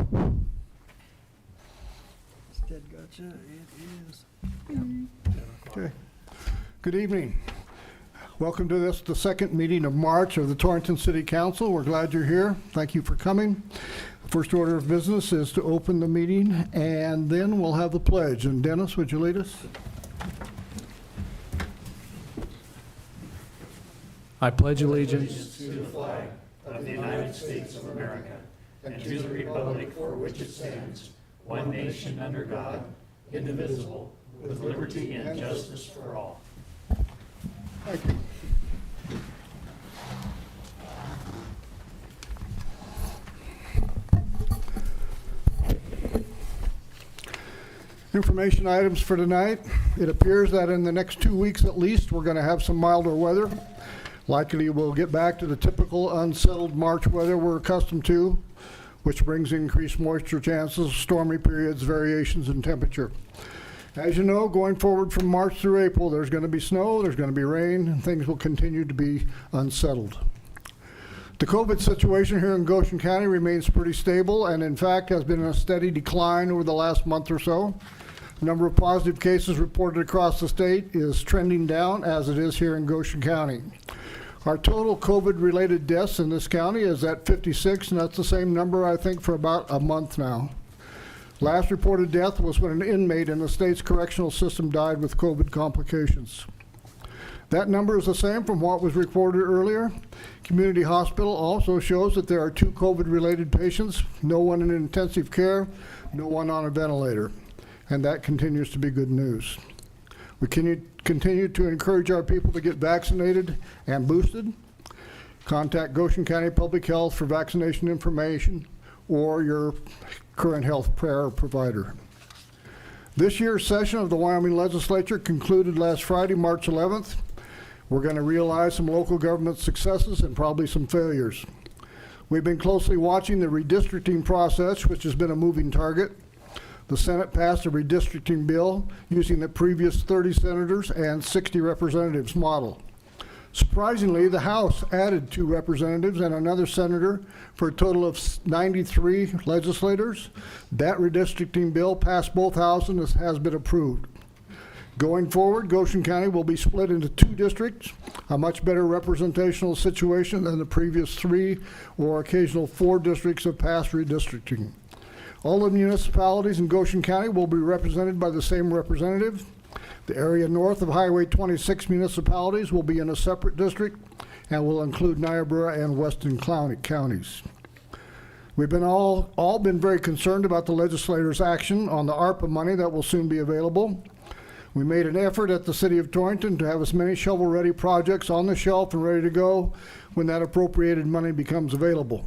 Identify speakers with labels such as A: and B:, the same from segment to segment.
A: Dead gotcha. It is.
B: Okay. Good evening. Welcome to the second meeting of March of the Torrington City Council. We're glad you're here. Thank you for coming. First order of business is to open the meeting, and then we'll have the pledge. And Dennis, would you lead us?
C: I pledge allegiance
D: to the flag of the United States of America and to the republic for which it stands, one nation under God, indivisible, with liberty and justice for all.
B: Thank you. Information items for tonight. It appears that in the next 2 weeks at least, we're going to have some milder weather. Likely we'll get back to the typical unsettled March weather we're accustomed to, which brings increased moisture chances, stormy periods, variations in temperature. As you know, going forward from March through April, there's going to be snow, there's going to be rain, and things will continue to be unsettled. The COVID situation here in Goshen County remains pretty stable and in fact has been in a steady decline over the last month or so. The number of positive cases reported across the state is trending down as it is here in Goshen County. Our total COVID-related deaths in this county is at 56, and that's the same number I think for about a month now. Last reported death was when an inmate in the state's correctional system died with COVID complications. That number is the same from what was reported earlier. Community Hospital also shows that there are 2 COVID-related patients, no one in intensive care, no one on a ventilator, and that continues to be good news. We continue to encourage our people to get vaccinated and boosted. Contact Goshen County Public Health for vaccination information or your current health care provider. This year's session of the Wyoming Legislature concluded last Friday, March 11th. We're going to realize some local government successes and probably some failures. We've been closely watching the redistricting process, which has been a moving target. The Senate passed a redistricting bill using the previous 30 senators and 60 representatives model. Surprisingly, the House added 2 representatives and another senator for a total of 93 legislators. That redistricting bill passed both houses and has been approved. Going forward, Goshen County will be split into 2 districts, a much better representational situation than the previous 3 or occasional 4 districts of past redistricting. All the municipalities in Goshen County will be represented by the same representative. The area north of Highway 26 municipalities will be in a separate district and will include Niobrara and Weston counties. We've been all been very concerned about the legislators' action on the ARPA money that will soon be available. We made an effort at the City of Torrington to have as many shovel-ready projects on the shelf and ready to go when that appropriated money becomes available.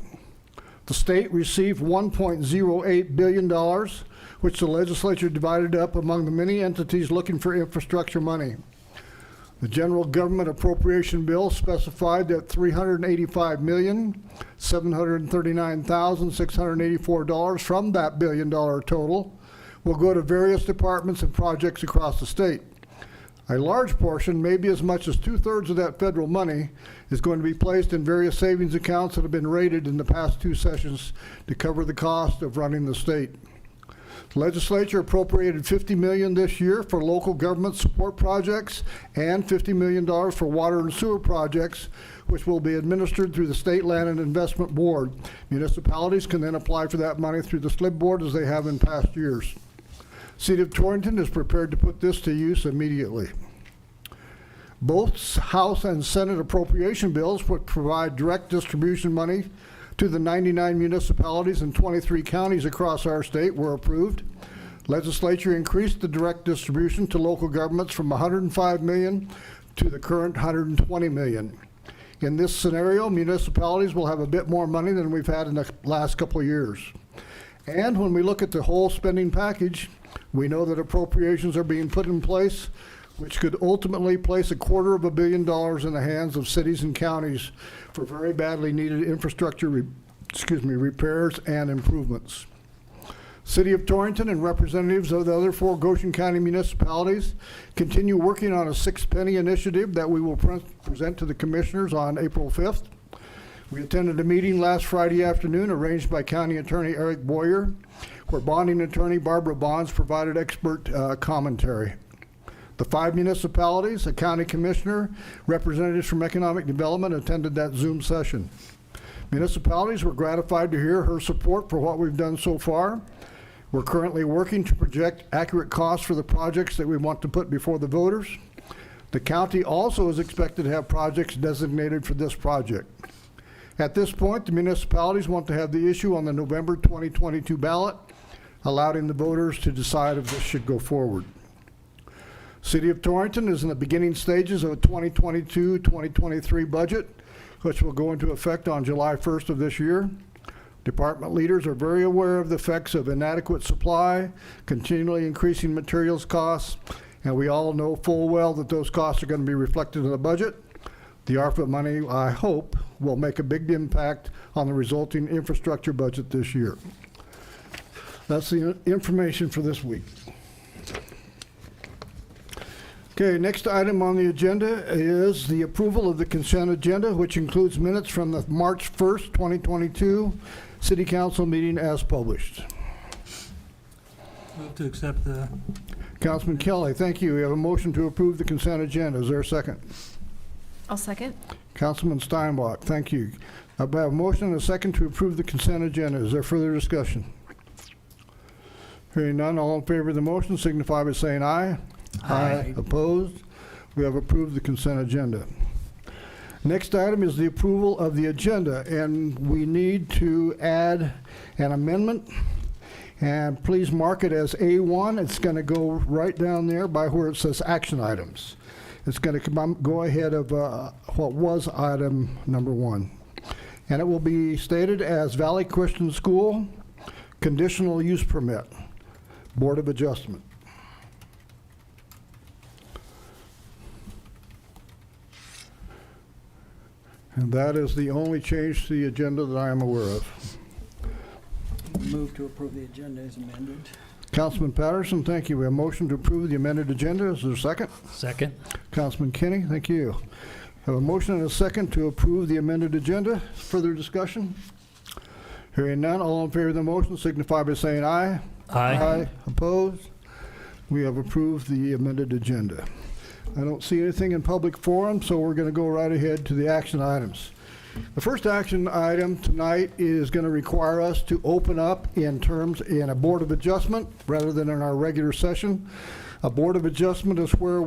B: The state received $1.08 billion, which the legislature divided up among the many entities looking for infrastructure money. The general government appropriation bill specified that $385,739,684 from that $1 billion total will go to various departments and projects across the state. A large portion, maybe as much as 2/3 of that federal money, is going to be placed in various savings accounts that have been rated in the past 2 sessions to cover the cost of running the state. The legislature appropriated $50 million this year for local government support projects and $50 million for water and sewer projects, which will be administered through the State Land and Investment Board. Municipalities can then apply for that money through the SLIB board as they have in past years. City of Torrington is prepared to put this to use immediately. Both House and Senate appropriation bills would provide direct distribution money to the 99 municipalities and 23 counties across our state were approved. Legislature increased the direct distribution to local governments from $105 million to the current $120 million. In this scenario, municipalities will have a bit more money than we've had in the last couple of years. And when we look at the whole spending package, we know that appropriations are being put in place, which could ultimately place $250 million in the hands of cities and counties for very badly needed infrastructure repairs and improvements. City of Torrington and representatives of the other 4 Goshen County municipalities continue working on a 6 penny initiative that we will present to the commissioners on April 5th. We attended a meeting last Friday afternoon arranged by County Attorney Eric Boyer, where bonding attorney Barbara Bonds provided expert commentary. The 5 municipalities, a county commissioner, representatives from economic development attended that Zoom session. Municipalities were gratified to hear her support for what we've done so far. We're currently working to project accurate costs for the projects that we want to put before the voters. The county also is expected to have projects designated for this project. At this point, the municipalities want to have the issue on the November 2022 ballot, allowing the voters to decide if this should go forward. City of Torrington is in the beginning stages of a 2022-2023 budget, which will go into effect on July 1st of this year. Department leaders are very aware of the effects of inadequate supply, continually increasing materials costs, and we all know full well that those costs are going to be reflected in the budget. The ARPA money, I hope, will make a big impact on the resulting infrastructure budget this year. That's the information for this week. Okay, next item on the agenda is the approval of the consent agenda, which includes minutes from the March 1st, 2022 City Council meeting as published.
A: Move to accept the...
B: Councilman Kelly, thank you. We have a motion to approve the consent agenda. Is there a second?
E: I'll second.
B: Councilman Steinbach, thank you. I have a motion and a second to approve the consent agenda. Is there further discussion? Hearing none, all in favor of the motion signify by saying aye.
A: Aye.
B: Opposed? We have approved the consent agenda. Next item is the approval of the agenda, and we need to add an amendment. And please mark it as A1. It's going to go right down there by where it says action items. It's going to go ahead of what was item number 1. And it will be stated as Valley Christian School, conditional use permit, Board of Adjustment. And that is the only change to the agenda that I am aware of.
A: Move to approve the agenda as amended.
B: Councilman Patterson, thank you. We have a motion to approve the amended agenda. Is there a second?
C: Second.
B: Councilman Kinney, thank you. Have a motion and a second to approve the amended agenda. Further discussion? Hearing none, all in favor of the motion signify by saying aye. Aye. Opposed? We have approved the amended agenda. I don't see anything in public forum, so we're going to go right ahead to the action items. The first action item tonight is going to require us to open up in a Board of Adjustment rather than in our regular session. A Board of Adjustment is where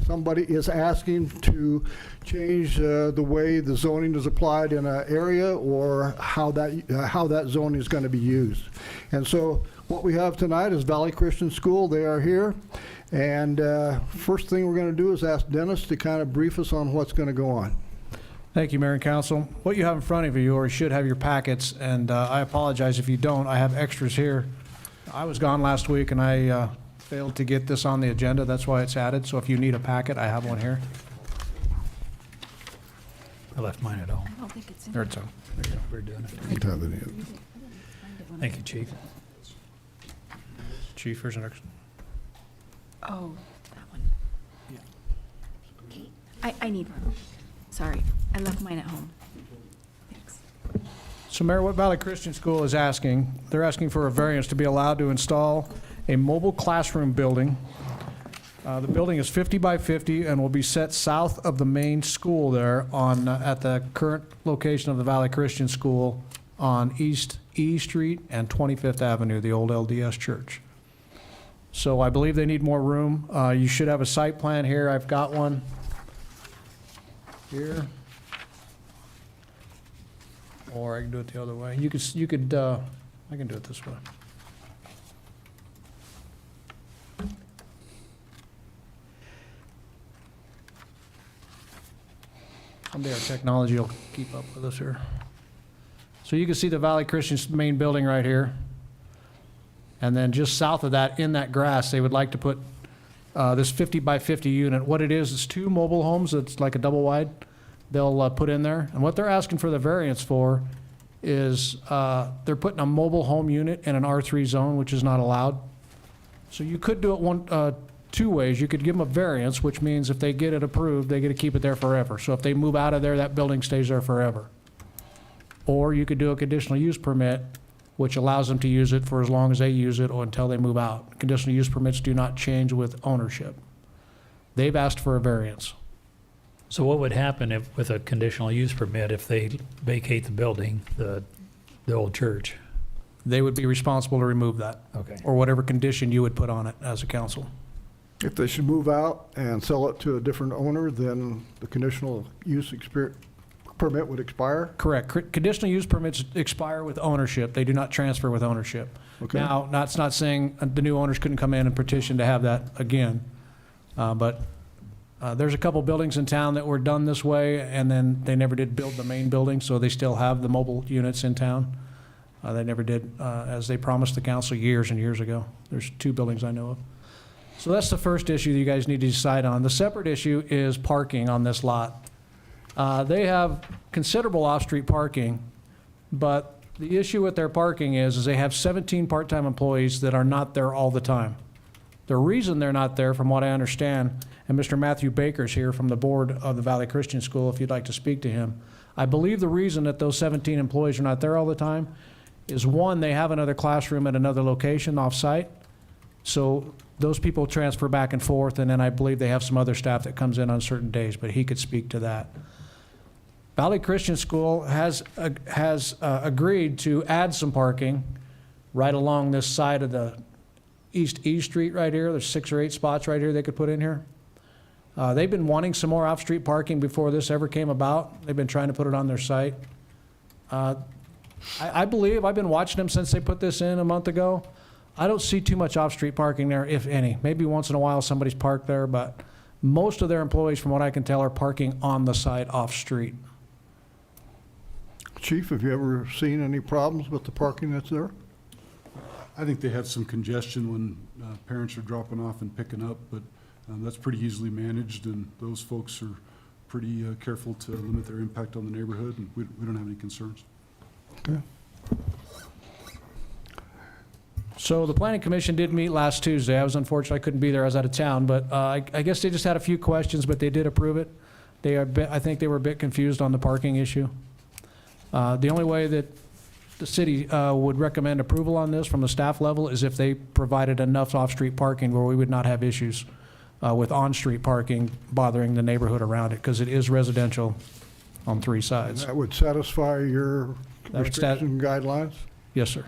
B: somebody is asking to change the way the zoning is applied in an area or how that zoning is going to be used. And so what we have tonight is Valley Christian School. They are here. And first thing we're going to do is ask Dennis to kind of brief us on what's going to go on.
C: Thank you, Mayor and Council. What you have in front of you, or you should have your packets, and I apologize if you don't. I have extras here. I was gone last week, and I failed to get this on the agenda. That's why it's added. So if you need a packet, I have one here. I left mine at home.
E: I don't think it's in.
C: There it's on. There you go. We're doing it. Thank you, Chief. Chief, here's an extra.
E: Oh, that one. Okay. I need one. Sorry, I left mine at home. Thanks.
C: So Mayor, what Valley Christian School is asking, they're asking for a variance to be allowed to install a mobile classroom building. The building is 50 by 50 and will be set south of the main school there at the current location of the Valley Christian School on East E Street and 25th Avenue, the old LDS church. So I believe they need more room. You should have a site plan here. I've got one here. Or I can do it the other way. I can do it this way. Someday our technology will keep up with us here. So you can see the Valley Christian's main building right here. And then just south of that, in that grass, they would like to put this 50 by 50 unit. What it is 2 mobile homes. It's like a double wide. They'll put in there. And what they're asking for the variance for is they're putting a mobile home unit in an R3 zone, which is not allowed. So you could do it two ways. You could give them a variance, which means if they get it approved, they get to keep it there forever. So if they move out of there, that building stays there forever. or you could do a conditional use permit, which allows them to use it for as long as they use it or until they move out. Conditional use permits do not change with ownership. They've asked for a variance.
D: So what would happen if, with a conditional use permit, if they vacate the building, the old church?
C: They would be responsible to remove that,
D: Okay.
C: or whatever condition you would put on it as a council.
B: If they should move out and sell it to a different owner, then the conditional use permit would expire?
C: Correct. Conditional use permits expire with ownership. They do not transfer with ownership.
B: Okay.
C: Now, that's not saying the new owners couldn't come in and petition to have that again. But there's a couple buildings in town that were done this way, and then they never did build the main building, so they still have the mobile units in town. They never did, as they promised the council years and years ago. There's 2 buildings I know of. So that's the first issue that you guys need to decide on. The separate issue is parking on this lot. They have considerable off-street parking, but the issue with their parking is they have 17 part-time employees that are not there all the time. The reason they're not there, from what I understand, and Mr. Matthew Baker's here from the board of the Valley Christian School, if you'd like to speak to him. I believe the reason that those 17 employees are not there all the time is, one, they have another classroom at another location off-site. So those people transfer back and forth, and then I believe they have some other staff that comes in on certain days, but he could speak to that. Valley Christian School has agreed to add some parking right along this side of the East E Street right here. There's 6 or 8 spots right here they could put in here. They've been wanting some more off-street parking before this ever came about. They've been trying to put it on their site. I believe, I've been watching them since they put this in a month ago. I don't see too much off-street parking there, if any. Maybe once in a while somebody's parked there, but most of their employees, from what I can tell, are parking on the site off-street.
B: Chief, have you ever seen any problems with the parking that's there?
F: I think they have some congestion when parents are dropping off and picking up, but that's pretty easily managed, and those folks are pretty careful to limit their impact on the neighborhood, and we don't have any concerns.
B: Okay.
C: So the planning commission did meet last Tuesday. I was unfortunate I couldn't be there. I was out of town, but I guess they just had a few questions, but they did approve it. I think they were a bit confused on the parking issue. The only way that the city would recommend approval on this from the staff level is if they provided enough off-street parking where we would not have issues with on-street parking bothering the neighborhood around it, because it is residential on 3 sides.
B: That would satisfy your
C: That would stat-
B: restriction guidelines?
C: Yes, sir.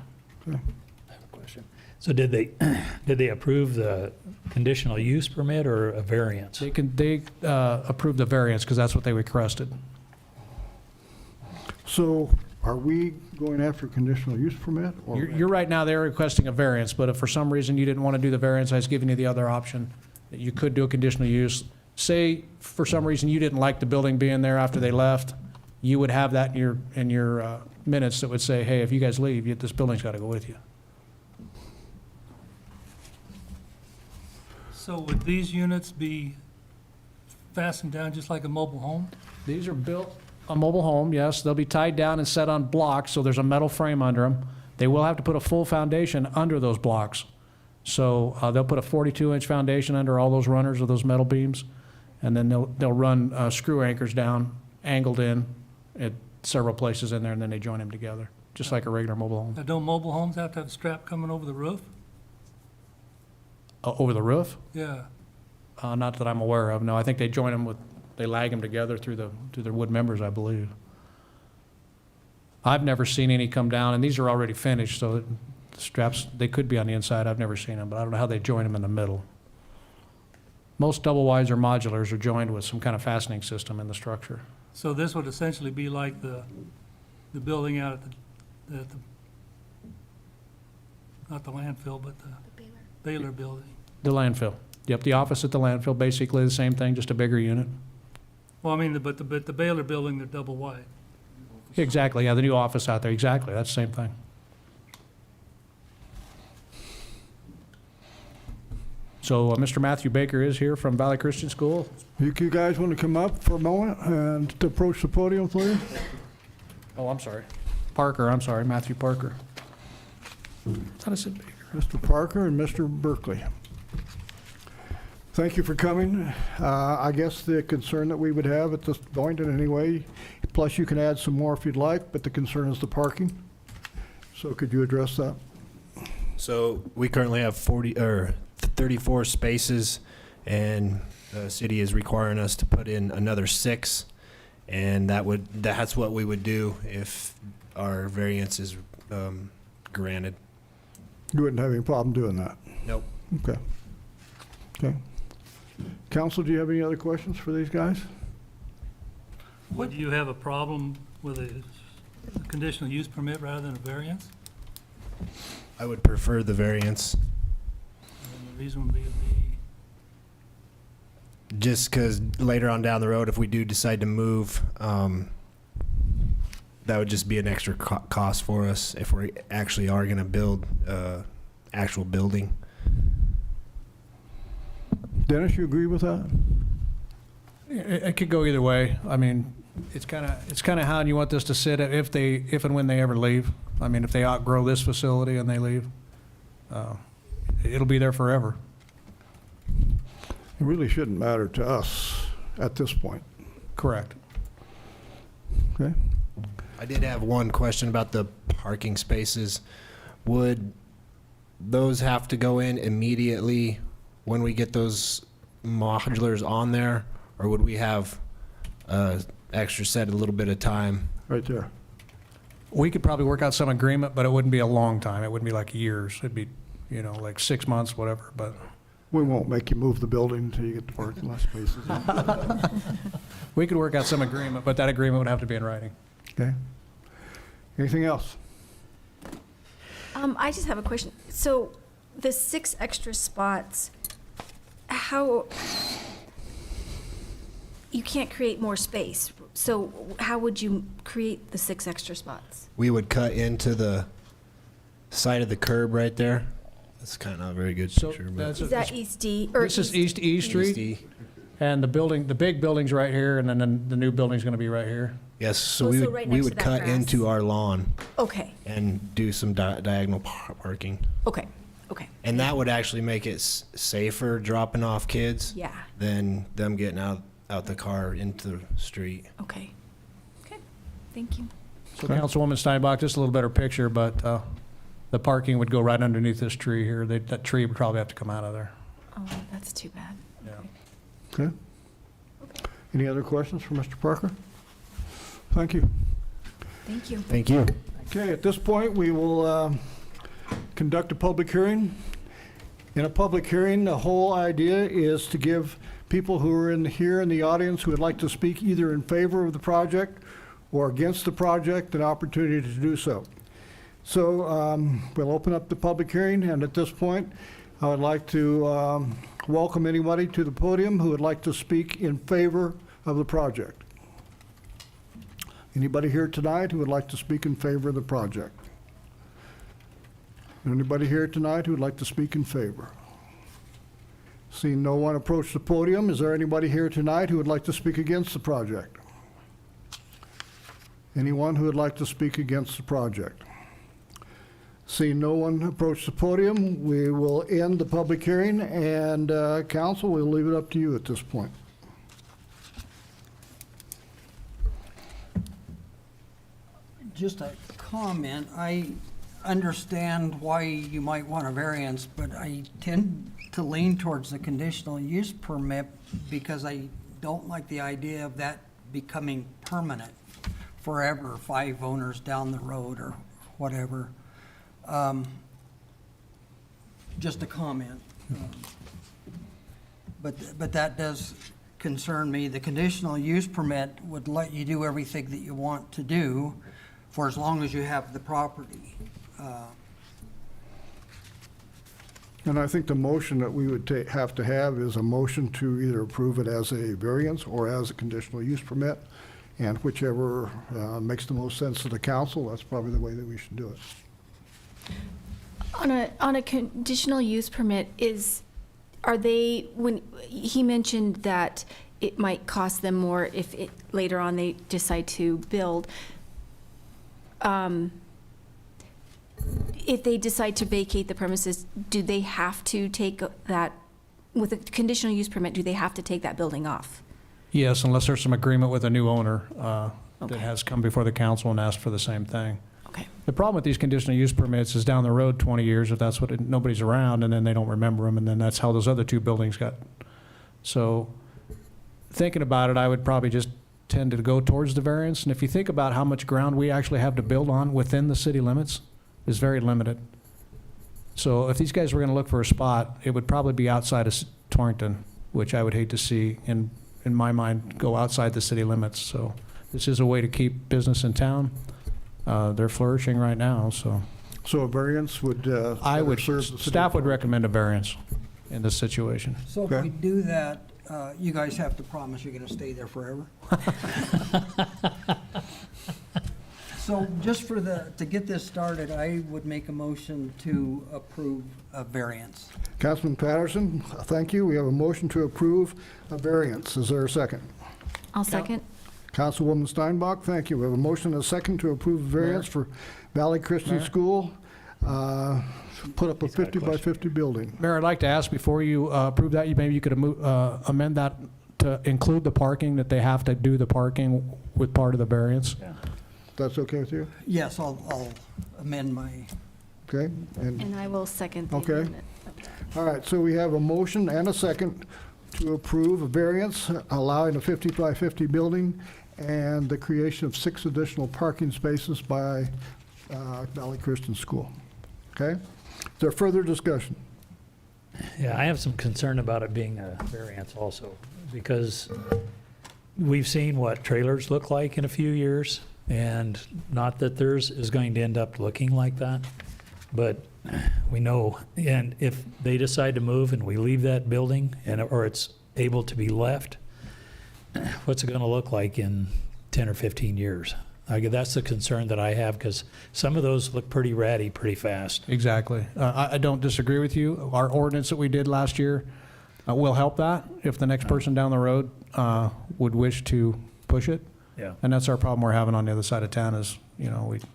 D: I have a question. So did they approve the conditional use permit or a variance?
C: They approved the variance because that's what they requested.
B: So are we going after conditional use permit? or-
C: You're right now, they're requesting a variance, but if for some reason you didn't want to do the variance, I was giving you the other option, that you could do a conditional use. Say, for some reason, you didn't like the building being there after they left, you would have that in your minutes that would say, hey, if you guys leave, this building's got to go with you.
G: So would these units be fastened down just like a mobile home?
C: These are built, a mobile home, yes. They'll be tied down and set on blocks, so there's a metal frame under them. They will have to put a full foundation under those blocks. So they'll put a 42-inch foundation under all those runners of those metal beams, and then they'll run screw anchors down, angled in at several places in there, and then they join them together, just like a regular mobile home.
G: Now, don't mobile homes have to have a strap coming over the roof?
C: Over the roof?
G: Yeah.
C: Not that I'm aware of. No, I think they join them they lag them together through their wood members, I believe. I've never seen any come down, and these are already finished, so the straps, they could be on the inside. I've never seen them, but I don't know how they join them in the middle. Most double wides or modulars are joined with some kind of fastening system in the structure.
G: So this would essentially be like the building out at the not the landfill, but the Baylor building.
C: The landfill. Yep, the office at the landfill, basically the same thing, just a bigger unit.
G: Well, I mean, but the Baylor building, they're double wide.
C: Exactly, yeah, the new office out there, exactly, that's the same thing. So Mr. Matthew Baker is here from Valley Christian School.
B: You guys want to come up for a moment and to approach the podium, please?
C: Oh, I'm sorry. Matthew Parker. I thought I said Baker.
B: Mr. Parker and Mr. Berkeley. Thank you for coming. I guess the concern that we would have at this point in any way, Plus, you can add some more if you'd like, but the concern is the parking. So could you address that?
H: So we currently have 34 spaces, and the city is requiring us to put in another 6, and that's what we would do if our variance is granted.
B: You wouldn't have any problem doing that?
H: Nope.
B: Okay. Okay. Council, do you have any other questions for these guys?
G: Would you have a problem with a conditional use permit rather than a variance?
H: I would prefer the variance,
G: And the reason would be
H: just because later on down the road, if we do decide to move, that would just be an extra cost for us if we actually are going to build actual building.
B: Dennis, you agree with that?
C: It could go either way. I mean, it's kind of how you want this to sit if and when they ever leave. I mean, if they outgrow this facility and they leave, it'll be there forever.
B: It really shouldn't matter to us at this point.
C: Correct.
B: Okay?
H: I did have one question about the parking spaces. Would those have to go in immediately when we get those modulars on there, or would we have extra set a little bit of time?
B: Right there.
C: We could probably work out some agreement, but it wouldn't be a long time. It wouldn't be like years. It'd be, like 6 months, whatever, but.
B: We won't make you move the building until you get the parking lot spaces.
C: We could work out some agreement, but that agreement would have to be in writing.
B: Okay? Anything else?
E: I just have a question. So the 6 extra spots, how, you can't create more space. So how would you create the 6 extra spots?
H: We would cut into the side of the curb right there. That's kind of not a very good
C: So
H: picture, but
C: that's
E: Is that East D? Or
C: this is East E Street,
H: Easty.
C: and the big building's right here, and then the new building's going to be right here.
H: Yes, so
E: Oh,
H: we
E: so
H: would
E: right
H: we
E: next
H: would
E: to that
H: cut
E: grass.
H: into our lawn
E: Okay,
H: and do some diagonal parking,
E: okay, okay.
H: and that would actually make it safer dropping off kids
E: Yeah,
H: than them getting out the car into the street.
E: okay. Okay, thank you.
C: So
B: Okay.
C: Councilwoman Steinbach, just a little better picture, but the parking would go right underneath this tree here. That tree would probably have to come out of there.
E: Oh, that's too bad.
C: Yeah.
B: Okay? Any other questions for Mr. Parker? Thank you.
E: Thank you.
H: Thank you.
B: Okay, at this point, we will conduct a public hearing. In a public hearing, the whole idea is to give people who are here in the audience who would like to speak either in favor of the project or against the project an opportunity to do so. So we'll open up the public hearing, and at this point, I would like to welcome anybody to the podium who would like to speak in favor of the project. Anybody here tonight who would like to speak in favor of the project? Anybody here tonight who would like to speak in favor? Seeing no one approach the podium, is there anybody here tonight who would like to speak against the project? Anyone who would like to speak against the project? Seeing no one approach the podium, we will end the public hearing, and council, we'll leave it up to you at this point.
A: Just a comment, I understand why you might want a variance, but I tend to lean towards the conditional use permit because I don't like the idea of that becoming permanent forever, 5 owners down the road or whatever. Just a comment. But that does concern me. The conditional use permit would let you do everything that you want to do for as long as you have the property.
B: And I think the motion that we would have to have is a motion to either approve it as a variance or as a conditional use permit, and whichever makes the most sense to the council, that's probably the way that we should do it.
E: On a conditional use permit, are they, when he mentioned that it might cost them more if later on they decide to build, if they decide to vacate the premises, do they have to take that, with a conditional use permit, do they have to take that building off?
C: Yes, unless there's some agreement with a new owner. that
E: Okay.
C: has come before the council and asked for the same thing.
E: Okay.
C: The problem with these conditional use permits is down the road 20 years, if that's what, nobody's around, and then they don't remember them, and then that's how those other two buildings got. So, thinking about it, I would probably just tend to go towards the variance, and if you think about how much ground we actually have to build on within the city limits, is very limited. So if these guys were gonna look for a spot, it would probably be outside of Torrington, which I would hate to see, in my mind, go outside the city limits. So this is a way to keep business in town. They're flourishing right now, so
B: So a variance would,
C: I would,
B: better serve the city
C: staff would
B: of
C: recommend a variance in this situation.
A: So if
B: Okay.
A: we do that, you guys have to promise you're gonna stay there forever? So just to get this started, I would make a motion to approve a variance.
B: Councilman Patterson, thank you. We have a motion to approve a variance. Is there a second?
E: I'll second.
B: Councilwoman Steinbach, thank you. We have a motion and a second to approve a variance for Valley Christian
C: Mayor?
B: School. Put up a
D: He's got a
B: 50 by 50 building.
C: Mayor, I'd like to ask, before you approve that, maybe you could amend that to include the parking, that they have to do the parking with part of the variance.
B: That's okay with you?
A: Yes, I'll amend my,
B: Okay? And,
E: And I will second the
B: Okay.
E: amendment.
B: all right, so we have a motion and a second to approve a variance allowing a 50 by 50 building and the creation of 6 additional parking spaces by Valley Christian School. Okay? Is there further discussion?
D: Yeah, I have some concern about it being a variance also, because we've seen what trailers look like in a few years, and not that theirs is going to end up looking like that, but we know, and if they decide to move and we leave that building, or it's able to be left, what's it gonna look like in 10 or 15 years? That's the concern that I have, because some of those look pretty ratty pretty fast.
C: Exactly. I don't disagree with you. Our ordinance that we did last year will help that if the next person down the road would wish to push it.
D: Yeah.
C: And that's our problem we're having on the other side of town is,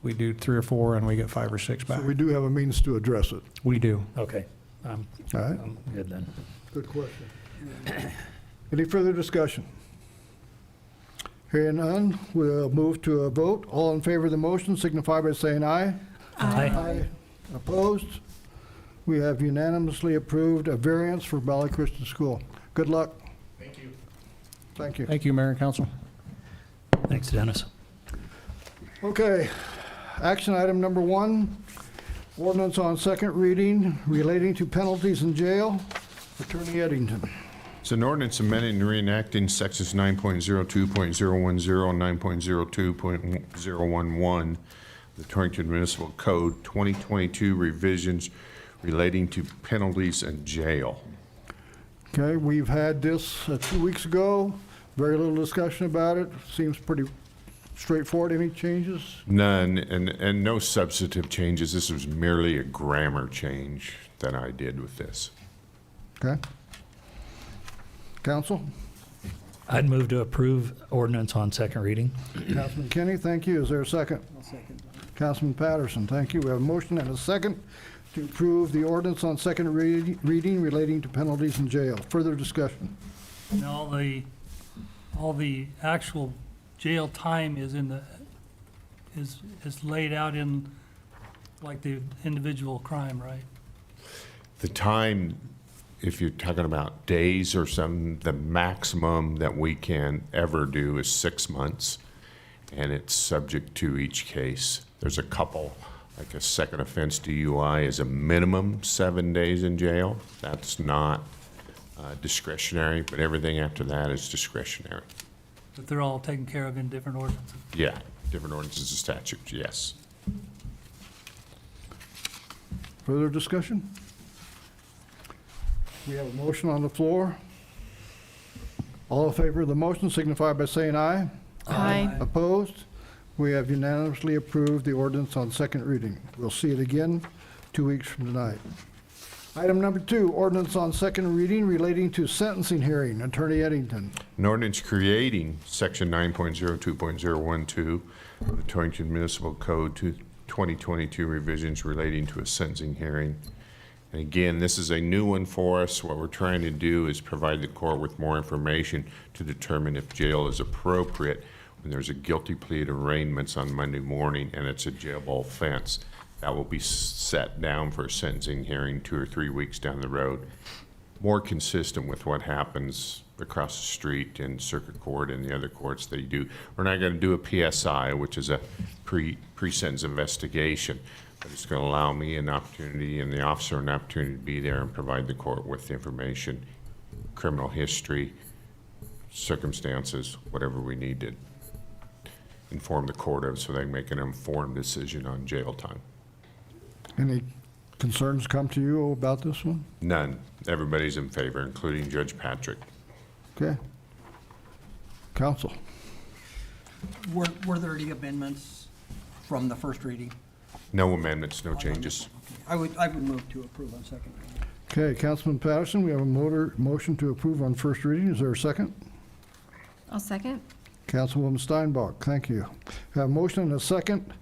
C: we do 3 or 4 and we get 5 or 6 back.
B: So we do have a means to address it.
C: We do.
D: Okay,
B: All right?
D: I'm good then.
B: Good question. Any further discussion? Hearing none, we'll move to a vote. All in favor of the motion signify by saying aye.
D: Aye.
B: Opposed? We have unanimously approved a variance for Valley Christian School. Good luck.
D: Thank you.
B: Thank you.
C: Thank you, Mayor and Council.
D: Thanks, Dennis.
B: Okay, action item number 1, ordinance on second reading relating to penalties in jail. Attorney Eddington.
I: It's an ordinance amending and reenacting sections 9.02.010 and 9.02.011, the Torrington Municipal Code, 2022 revisions relating to penalties and jail.
B: Okay, we've had this 2 weeks ago. Very little discussion about it. Seems pretty straightforward. Any changes?
I: None, and no substantive changes. This was merely a grammar change that I did with this.
B: Okay. Council?
D: I'd move to approve ordinance on second reading.
B: Councilman Kenny, thank you. Is there a second?
A: I'll second.
B: Councilman Patterson, thank you. We have a motion and a second to approve the ordinance on second reading relating to penalties in jail. Further discussion?
G: And all the actual jail time is is laid out in, like, the individual crime, right?
I: The time, if you're talking about days or something, the maximum that we can ever do is 6 months, and it's subject to each case. There's a couple, like a second offense DUI is a minimum 7 days in jail. That's not discretionary, but everything after that is discretionary.
G: But they're all taken care of in different ordinances.
I: Yeah, different ordinances and statutes, yes.
B: Further discussion? We have a motion on the floor. All in favor of the motion signify by saying aye.
E: Aye.
B: Opposed? We have unanimously approved the ordinance on second reading. We'll see it again 2 weeks from tonight. Item number 2, ordinance on second reading relating to sentencing hearing. Attorney Eddington.
I: An ordinance creating section 9.02.012 of the Torrington Municipal Code to 2022 revisions relating to a sentencing hearing. And again, this is a new one for us. What we're trying to do is provide the court with more information to determine if jail is appropriate. and there's a guilty plea at arraignments on Monday morning, and it's a jailable offense, that will be set down for a sentencing hearing 2 or 3 weeks down the road. More consistent with what happens across the street in circuit court and the other courts that you do. We're not going to do a PSI, which is a pre-sentence investigation, but it's going to allow me an opportunity and the officer an opportunity to be there and provide the court with the information, criminal history, circumstances, whatever we need to inform the court of so they can make an informed decision on jail time.
B: Any concerns come to you about this one?
I: None. Everybody's in favor, including Judge Patrick.
B: Okay. Counsel?
A: Were there any amendments from the first reading?
I: No amendments, no changes.
A: I would move to approve on second reading.
B: Okay, Councilman Patterson, we have a motion to approve on first reading. Is there a second?
E: I'll second.
B: Councilwoman Steinbach, thank you. Have a motion and a second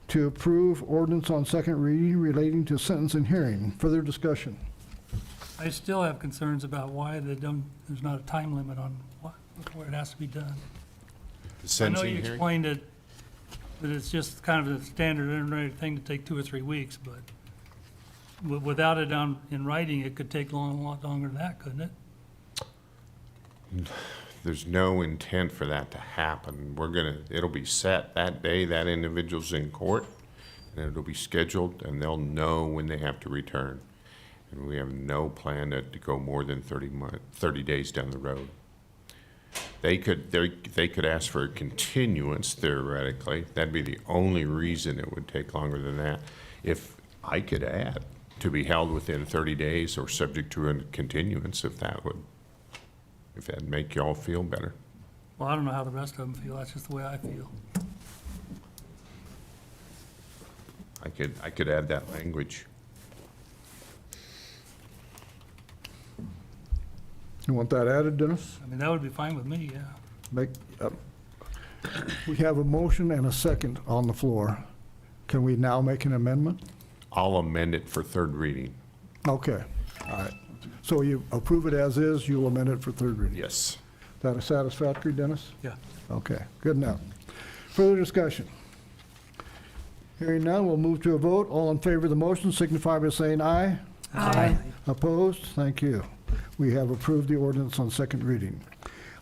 B: to approve ordinance on second reading relating to sentence and hearing. Further discussion?
G: I still have concerns about why there's not a time limit on where it has to be done.
I: The
G: I know
I: sentencing
G: you
I: hearing?
G: explained it, that it's just kind of a standard ordinary thing to take 2 or 3 weeks, but without it in writing, it could take a lot longer than that, couldn't it?
I: There's no intent for that to happen. It'll be set that day, that individual's in court, and it'll be scheduled, and they'll know when they have to return. And we have no plan to go more than 30 days down the road. They could ask for a continuance theoretically. That'd be the only reason it would take longer than that. If I could add to be held within 30 days or subject to a continuance, if that'd make y'all feel better.
G: Well, I don't know how the rest of them feel, that's just the way I feel.
I: I could add that language.
B: You want that added, Dennis?
G: I mean, that would be fine with me, yeah.
B: We have a motion and a second on the floor. Can we now make an amendment?
I: I'll amend it for third reading.
B: Okay, all right. So you approve it as is, you'll amend it for third reading?
I: Yes.
B: That is satisfactory, Dennis?
G: Yeah.
B: Okay, good enough. Further discussion? Hearing none, we'll move to a vote. All in favor of the motion signify by saying aye.
E: Aye.
B: Opposed? Thank you. We have approved the ordinance on second reading.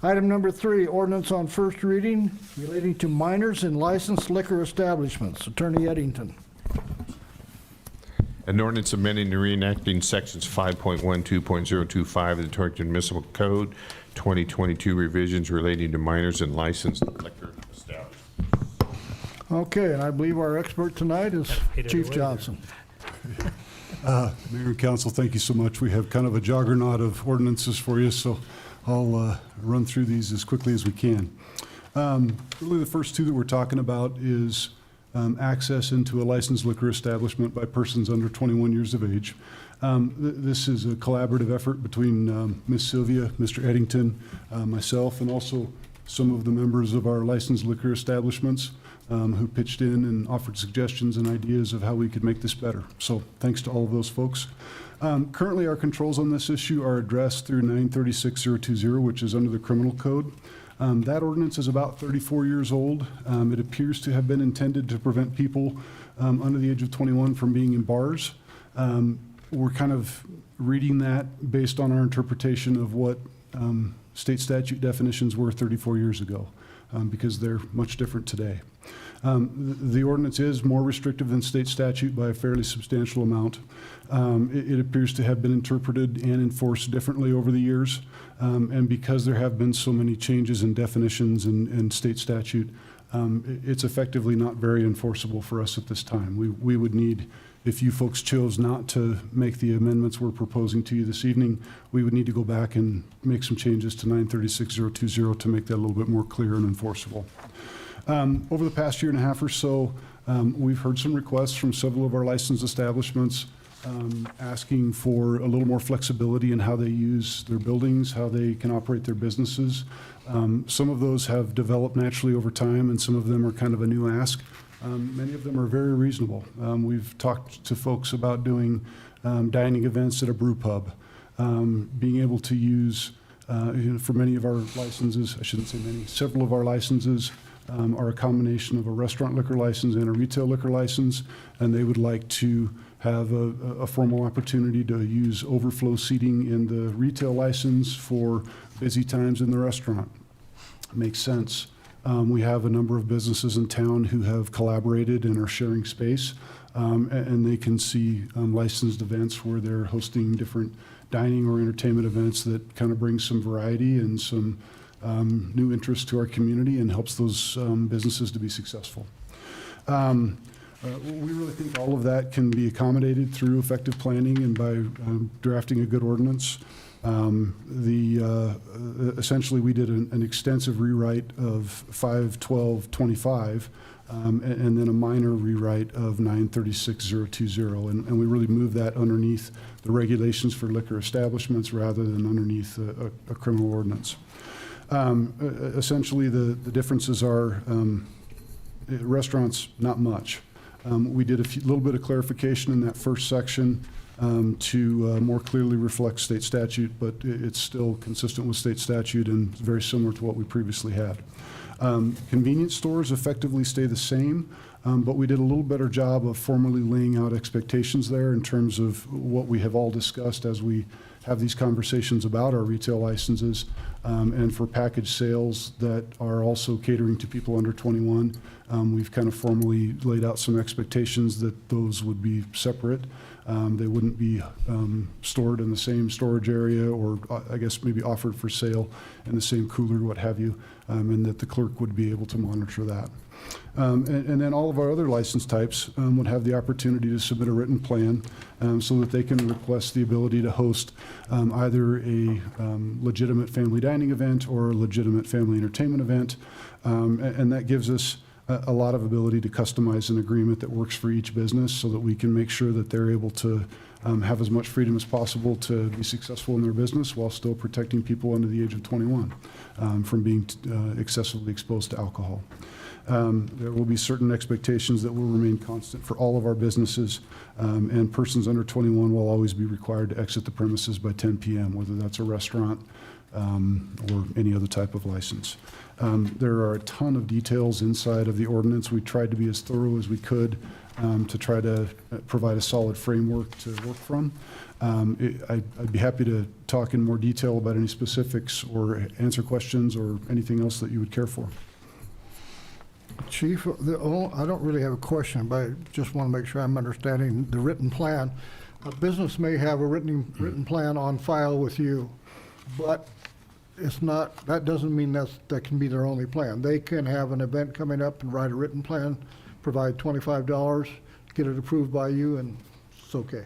B: Item number 3, ordinance on first reading relating to minors in licensed liquor establishments. Attorney Eddington.
I: An ordinance amending and reenacting sections 5.12.025 of the Torrington Municipal Code, 2022 revisions relating to minors and licensed liquor establishments.
B: Okay, and I believe our expert tonight is
D: Hit it
B: Chief
D: away there.
B: Johnson.
F: Mayor and council, thank you so much. We have kind of a juggernaut of ordinances for you, so I'll run through these as quickly as we can. Really, the first two that we're talking about is access into a licensed liquor establishment by persons under 21 years of age. This is a collaborative effort between Ms. Sylvia, Mr. Eddington, myself, and also some of the members of our licensed liquor establishments who pitched in and offered suggestions and ideas of how we could make this better. So thanks to all of those folks. Currently, our controls on this issue are addressed through 936.020, which is under the criminal code. That ordinance is about 34 years old. It appears to have been intended to prevent people under the age of 21 from being in bars. We're kind of reading that based on our interpretation of what state statute definitions were 34 years ago, because they're much different today. The ordinance is more restrictive than state statute by a fairly substantial amount. It appears to have been interpreted and enforced differently over the years. And because there have been so many changes in definitions and state statute, it's effectively not very enforceable for us at this time. We would need, if you folks chose not to make the amendments we're proposing to you this evening, we would need to go back and make some changes to 936.020 to make that a little bit more clear and enforceable. Over the past year and a half or so, we've heard some requests from several of our licensed establishments asking for a little more flexibility in how they use their buildings, how they can operate their businesses. Some of those have developed naturally over time, and some of them are kind of a new ask. Many of them are very reasonable. We've talked to folks about doing dining events at a brew pub, being able to use, for many of our licenses, I shouldn't say many, several of our licenses, are a combination of a restaurant liquor license and a retail liquor license, and they would like to have a formal opportunity to use overflow seating in the retail license for busy times in the restaurant. Makes sense. We have a number of businesses in town who have collaborated and are sharing space, and they can see licensed events where they're hosting different dining or entertainment events that kind of bring some variety and some new interest to our community and helps those businesses to be successful. We really think all of that can be accommodated through effective planning and by drafting a good ordinance. Essentially, we did an extensive rewrite of 51225 and then a minor rewrite of 936020, and we really moved that underneath the regulations for liquor establishments rather than underneath a criminal ordinance. Essentially, the differences are restaurants, not much. We did a little bit of clarification in that first section to more clearly reflect state statute, but it's still consistent with state statute and very similar to what we previously had. Convenience stores effectively stay the same, but we did a little better job of formally laying out expectations there in terms of what we have all discussed as we have these conversations about our retail licenses, and for package sales that are also catering to people under 21. We've kind of formally laid out some expectations that those would be separate. They wouldn't be stored in the same storage area, or I guess maybe offered for sale in the same cooler, what have you, and that the clerk would be able to monitor that. And then all of our other license types would have the opportunity to submit a written plan so that they can request the ability to host either a legitimate family dining event or a legitimate family entertainment event. And that gives us a lot of ability to customize an agreement that works for each business so that we can make sure that they're able to have as much freedom as possible to be successful in their business while still protecting people under the age of 21 from being excessively exposed to alcohol. There will be certain expectations that will remain constant for all of our businesses, and persons under 21 will always be required to exit the premises by 10 p.m., whether that's a restaurant or any other type of license. There are a ton of details inside of the ordinance. We tried to be as thorough as we could to try to provide a solid framework to work from. I'd be happy to talk in more detail about any specifics or answer questions or anything else that you would care for.
B: Chief, I don't really have a question, but I just want to make sure I'm understanding the written plan. A business may have a written plan on file with you, but it's not, that doesn't mean that can be their only plan. They can have an event coming up and write a written plan, provide $25, get it approved by you, and it's okay.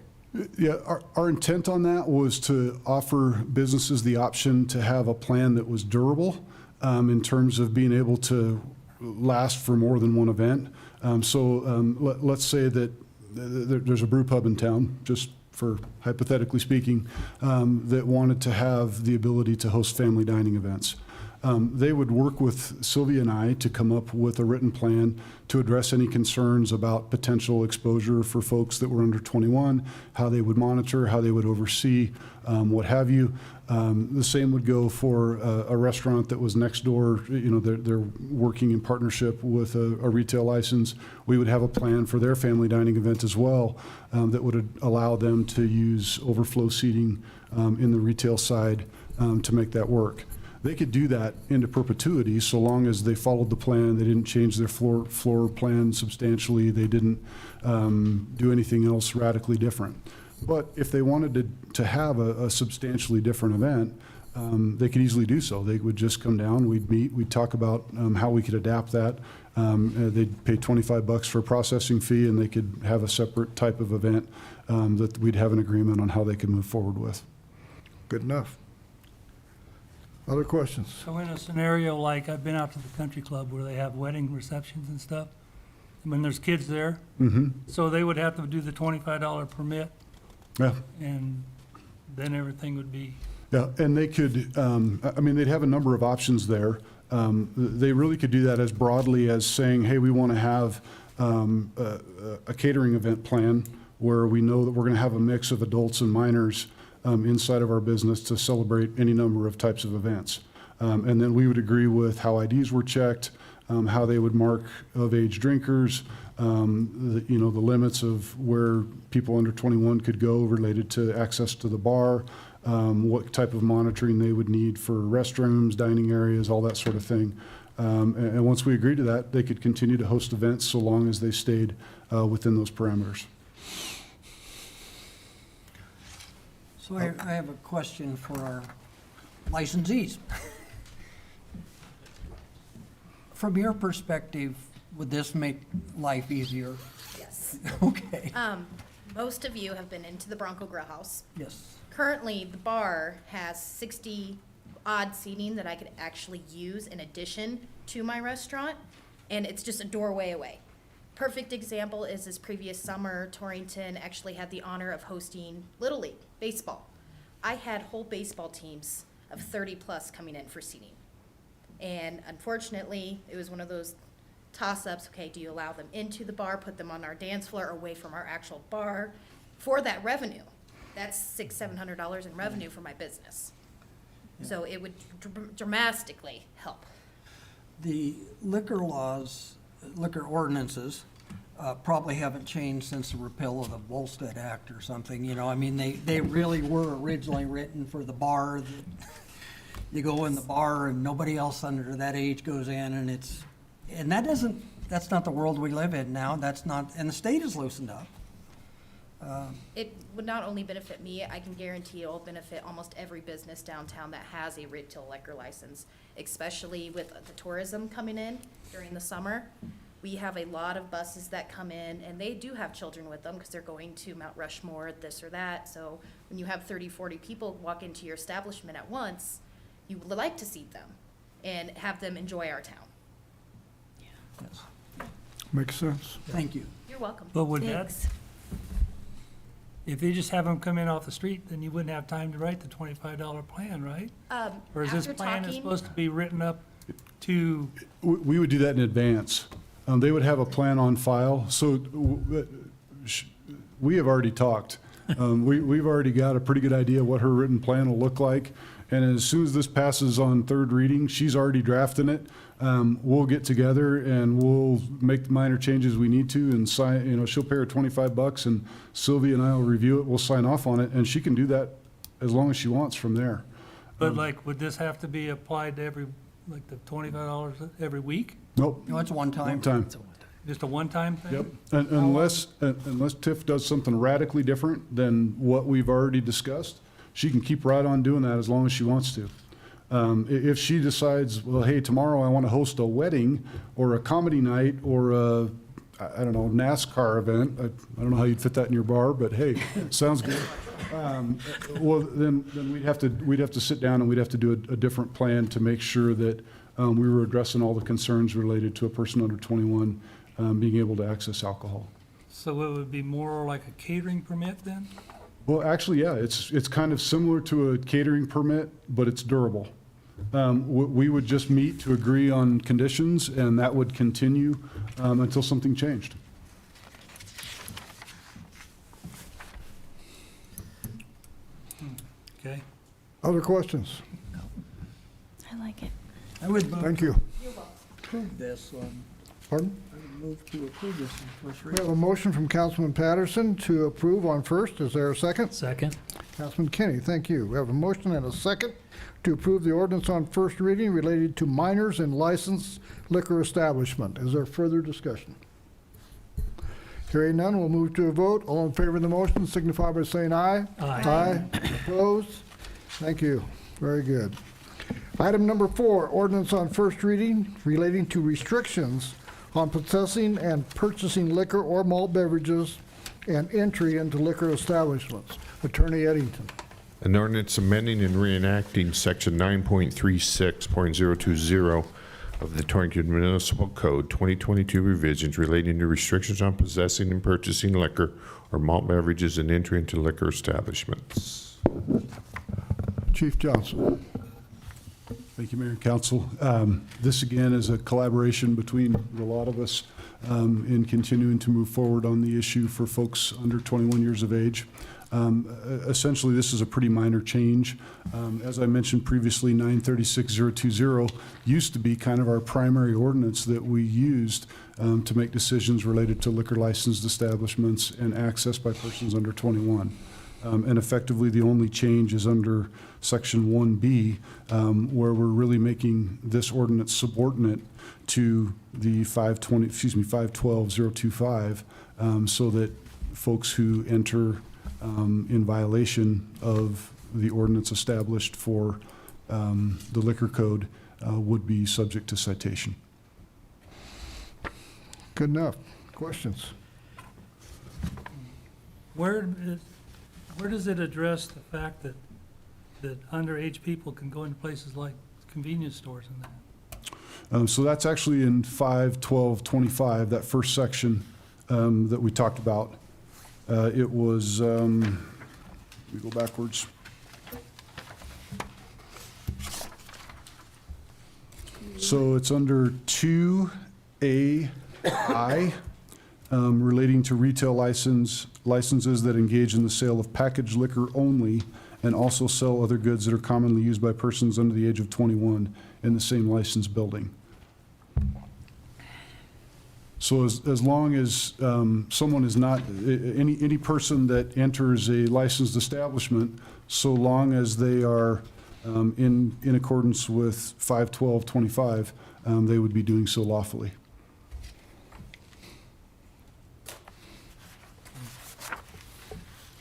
F: Yeah, our intent on that was to offer businesses the option to have a plan that was durable in terms of being able to last for more than one event. Let's say that there's a brew pub in town, just for hypothetically speaking, that wanted to have the ability to host family dining events. They would work with Sylvia and I to come up with a written plan to address any concerns about potential exposure for folks that were under 21, how they would monitor, how they would oversee, what have you. The same would go for a restaurant that was next door. You know, they're working in partnership with a retail license. We would have a plan for their family dining event as well that would allow them to use overflow seating in the retail side to make that work. They could do that into perpetuity so long as they followed the plan, they didn't change their floor plan substantially, they didn't do anything else radically different. But if they wanted to have a substantially different event, they could easily do so. They would just come down, we'd meet, we'd talk about how we could adapt that. They'd pay $25 for a processing fee, and they could have a separate type of event that we'd have an agreement on how they could move forward with.
B: Good enough. Other questions?
G: So in a scenario like, I've been out to the country club where they have wedding receptions and stuff, when there's kids there, so they would have to do the $25 permit,
F: Yeah.
G: and then everything would be,
F: Yeah, and they could, I mean, they'd have a number of options there. They really could do that as broadly as saying, hey, we want to have a catering event plan where we know that we're going to have a mix of adults and minors inside of our business to celebrate any number of types of events. And then we would agree with how IDs were checked, how they would mark of-age drinkers, the limits of where people under 21 could go related to access to the bar, what type of monitoring they would need for restrooms, dining areas, all that sort of thing. And once we agreed to that, they could continue to host events so long as they stayed within those parameters.
A: So I have a question for our licensees. From your perspective, would this make life easier?
J: Yes.
A: Okay,
J: Most of you have been into the Bronco Grill House.
A: yes.
J: Currently, the bar has 60 odd seating that I could actually use in addition to my restaurant, and it's just a doorway away. Perfect example is this previous summer, Torrington actually had the honor of hosting Little League Baseball. I had whole baseball teams of 30 plus coming in for seating. And unfortunately, it was one of those toss-ups, okay, do you allow them into the bar, put them on our dance floor, away from our actual bar, for that revenue? That's $600-700 in revenue for my business. So it would dramatically help.
A: The liquor laws, liquor ordinances, probably haven't changed since the repeal of the Volstead Act or something, you know, I mean, they really were originally written for the bar. You go in the bar and nobody else under that age goes in, and that's not the world we live in now, and the state has loosened up.
J: It would not only benefit me, I can guarantee it will benefit almost every business downtown that has a retail liquor license, especially with the tourism coming in during the summer. We have a lot of buses that come in, and they do have children with them because they're going to Mount Rushmore, this or that. So when you have 30, 40 people walk into your establishment at once, you would like to seat them and have them enjoy our town.
A: Yes.
B: Makes sense.
A: Thank you.
J: You're welcome.
G: But would that,
E: Thanks.
G: if you just have them come in off the street, then you wouldn't have time to write the $25 plan, right? Or is this
J: After
G: plan
J: talking-
G: supposed to be written up to,
F: We would do that in advance. They would have a plan on file, so we have already talked. We've already got a pretty good idea what her written plan will look like, and as soon as this passes on third reading, she's already drafting it. We'll get together and we'll make the minor changes we need to and sign, she'll pay her $25 and Sylvia and I will review it, we'll sign off on it, and she can do that as long as she wants from there.
G: but like, would this have to be applied to every, like the $25 every week?
F: Nope,
A: No, it's one time.
F: one time.
G: Just a one-time thing?
F: Yep, unless TIF does something radically different than what we've already discussed, she can keep right on doing that as long as she wants to. If she decides, well, hey, tomorrow I want to host a wedding or a comedy night or a, I don't know, NASCAR event, I don't know how you'd fit that in your bar, but hey, sounds good. Well, then we'd have to sit down and we'd have to do a different plan to make sure that we were addressing all the concerns related to a person under 21 being able to access alcohol.
G: So it would be more like a catering permit then?
F: Well, actually, yeah, it's kind of similar to a catering permit, but it's durable. We would just meet to agree on conditions, and that would continue until something changed.
G: Okay.
B: Other questions?
E: I like it.
A: I would move
B: Thank
A: to
B: you.
A: approve this,
B: Pardon?
A: I would move to approve this on first
B: We
A: reading.
B: have a motion from Councilman Patterson to approve on first. Is there a second?
D: Second?
B: Councilman Kenny, thank you. We have a motion and a second to approve the ordinance on first reading related to minors in licensed liquor establishment. Is there further discussion? Hearing none, we'll move to a vote. All in favor of the motion signify by saying aye.
D: Aye.
B: Opposed? Thank you. Very good. Item number 4, ordinance on first reading relating to restrictions on possessing and purchasing liquor or malt beverages and entry into liquor establishments. Attorney Eddington.
I: An ordinance amending and reenacting section 9.36.020 of the Torrington Municipal Code 2022 revisions relating to restrictions on possessing and purchasing liquor or malt beverages and entry into liquor establishments.
B: Chief Johnson.
F: Thank you, Mayor and Council. This, again, is a collaboration between a lot of us. in continuing to move forward on the issue for folks under 21 years of age. Essentially, this is a pretty minor change. As I mentioned previously, 936-020 used to be kind of our primary ordinance that we used to make decisions related to liquor licensed establishments and access by persons under 21. And effectively, the only change is under Section 1B, where we're really making this ordinance subordinate to the 512-025, so that folks who enter in violation of the ordinance established for the liquor code would be subject to citation.
B: Good enough. Questions?
G: Where does it address the fact that underage people can go into places like convenience stores and that?
F: So that's actually in 51225, that first section that we talked about. It was, we go backwards. So it's under 2AI, relating to retail licenses that engage in the sale of packaged liquor only and also sell other goods that are commonly used by persons under the age of 21 in the same licensed building. So as long as someone is not, any person that enters a licensed establishment, so long as they are in accordance with 51225, they would be doing so lawfully.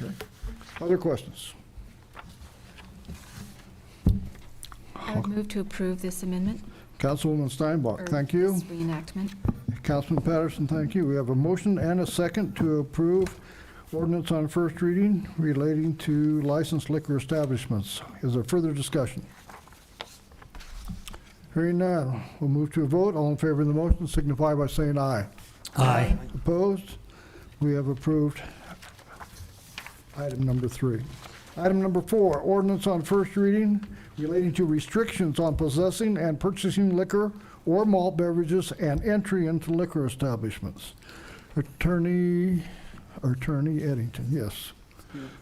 B: Okay. Other questions?
E: I would move to approve this amendment.
B: Councilwoman Steinbach,
E: or
B: thank you.
E: this reenactment.
B: Councilman Patterson, thank you. We have a motion and a second to approve ordinance on first reading relating to licensed liquor establishments. Is there further discussion? Hearing none, we'll move to a vote. All in favor of the motion signify by saying aye.
D: Aye.
B: Opposed? We have approved item number 3. Item number 4, ordinance on first reading relating to restrictions on possessing and purchasing liquor or malt beverages and entry into liquor establishments. Attorney Eddington, yes.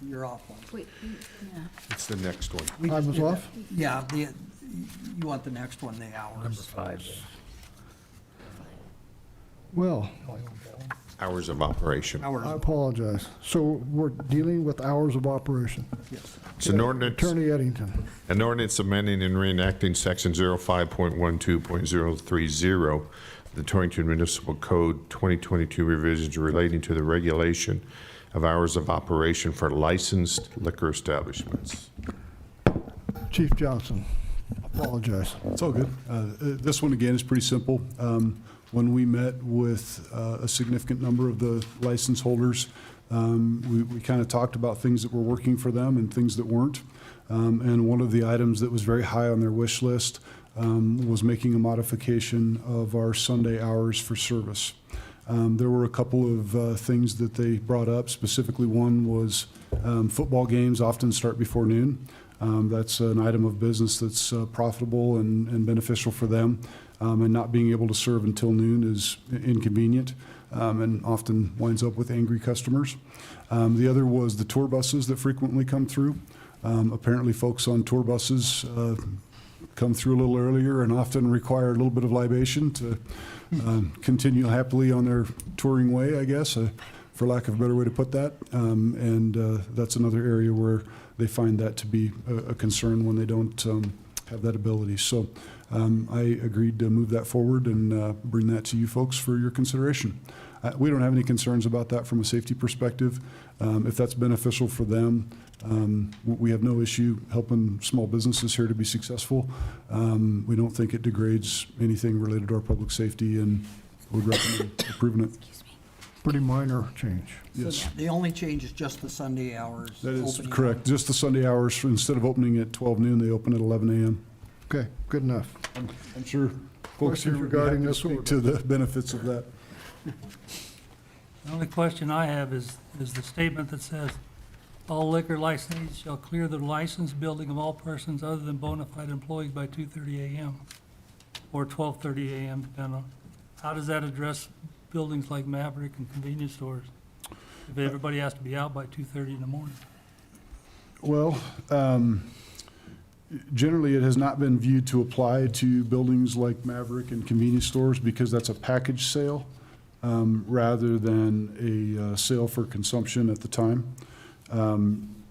A: You're off one.
E: Wait, yeah.
I: It's the next one.
A: We
B: I
A: just
B: was
A: did
B: off?
A: that. Yeah, you want the next one, the hours.
D: Number 5.
B: Well,
I: Hours of operation.
B: I
A: Hours,
B: apologize. So we're dealing with hours of operation.
A: yes.
I: It's an ordinance.
B: Attorney Eddington.
I: An ordinance amending and reenacting Section 05.12.030 of the Torrington Municipal Code 2022 revisions relating to the regulation of hours of operation for licensed liquor establishments.
B: Chief Johnson, apologize.
F: It's all good. This one, again, is pretty simple. When we met with a significant number of the license holders, we kind of talked about things that were working for them and things that weren't. And one of the items that was very high on their wish list was making a modification of our Sunday hours for service. There were a couple of things that they brought up. Specifically, one was football games often start before noon. That's an item of business that's profitable and beneficial for them. And not being able to serve until noon is inconvenient and often winds up with angry customers. The other was the tour buses that frequently come through. Apparently, folks on tour buses come through a little earlier and often require a little bit of libation to continue happily on their touring way, I guess, for lack of a better way to put that. And that's another area where they find that to be a concern when they don't have that ability. So I agreed to move that forward and bring that to you folks for your consideration. We don't have any concerns about that from a safety perspective. If that's beneficial for them, we have no issue helping small businesses here to be successful. We don't think it degrades anything related to our public safety, and would recommend approving it.
B: Pretty minor change.
F: Yes,
A: So the only change is just the Sunday hours.
F: that is
A: opening
F: correct. Just the Sunday hours, instead of opening at 12 noon, they open at 11 a.m.
B: Okay, good enough.
F: I'm sure folks here
B: Questions
F: would be happy
B: regarding
F: to
B: this
F: speak
B: order?
F: to the benefits of that.
G: The only question I have is the statement that says, "All liquor licensees shall clear the licensed building of all persons other than bona fide employees by 2:30 a.m. or 12:30 a.m., depending on." How does that address buildings like Maverick and convenience stores? If everybody has to be out by 2:30 in the morning?
F: Well, generally, it has not been viewed to apply to buildings like Maverick and convenience stores because that's a package sale rather than a sale for consumption at the time.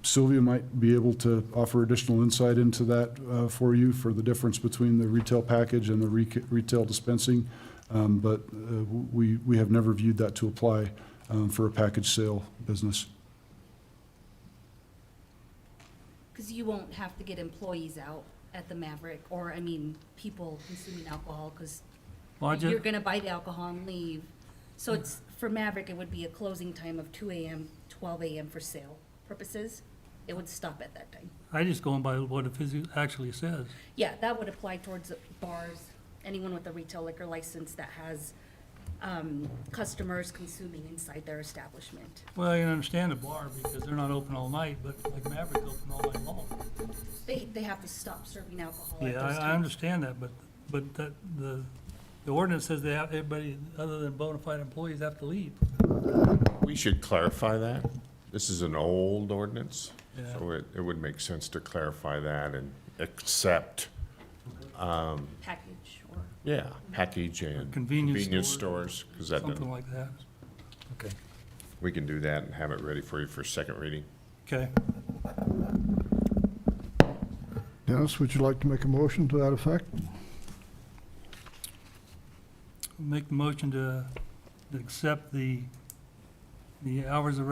F: Sylvia might be able to offer additional insight into that for you, for the difference between the retail package and the retail dispensing. But we have never viewed that to apply for a package sale business.
K: Because you won't have to get employees out at the Maverick, or, I mean, people consuming alcohol, because
G: Well, I
K: you're
G: just,
K: gonna buy the alcohol and leave. So it's, for Maverick, it would be a closing time of 2 AM, 12 AM for sale purposes. It would stop at that time.
G: I just going by what it actually says.
K: Yeah, that would apply towards bars, anyone with a retail liquor license that has customers consuming inside their establishment.
G: Well, I can understand a bar because they're not open all night, but like Maverick's open all night long.
K: They have to stop serving alcohol at
G: Yeah,
K: those times.
G: I understand that, but that, the ordinance says they have, everybody other than bona fide employees have to leave.
I: We should clarify that. This is an old ordinance,
G: Yeah.
I: so it would make sense to clarify that and accept,
K: Package or.
I: yeah, package and
G: Convenience
I: convenience
G: stores,
I: stores, because that
G: Something
I: doesn't,
G: like that.
D: Okay.
I: we can do that and have it ready for you for second reading.
G: Okay.
B: Dennis, would you like to make a motion to that effect?
G: Make the motion to accept the hours of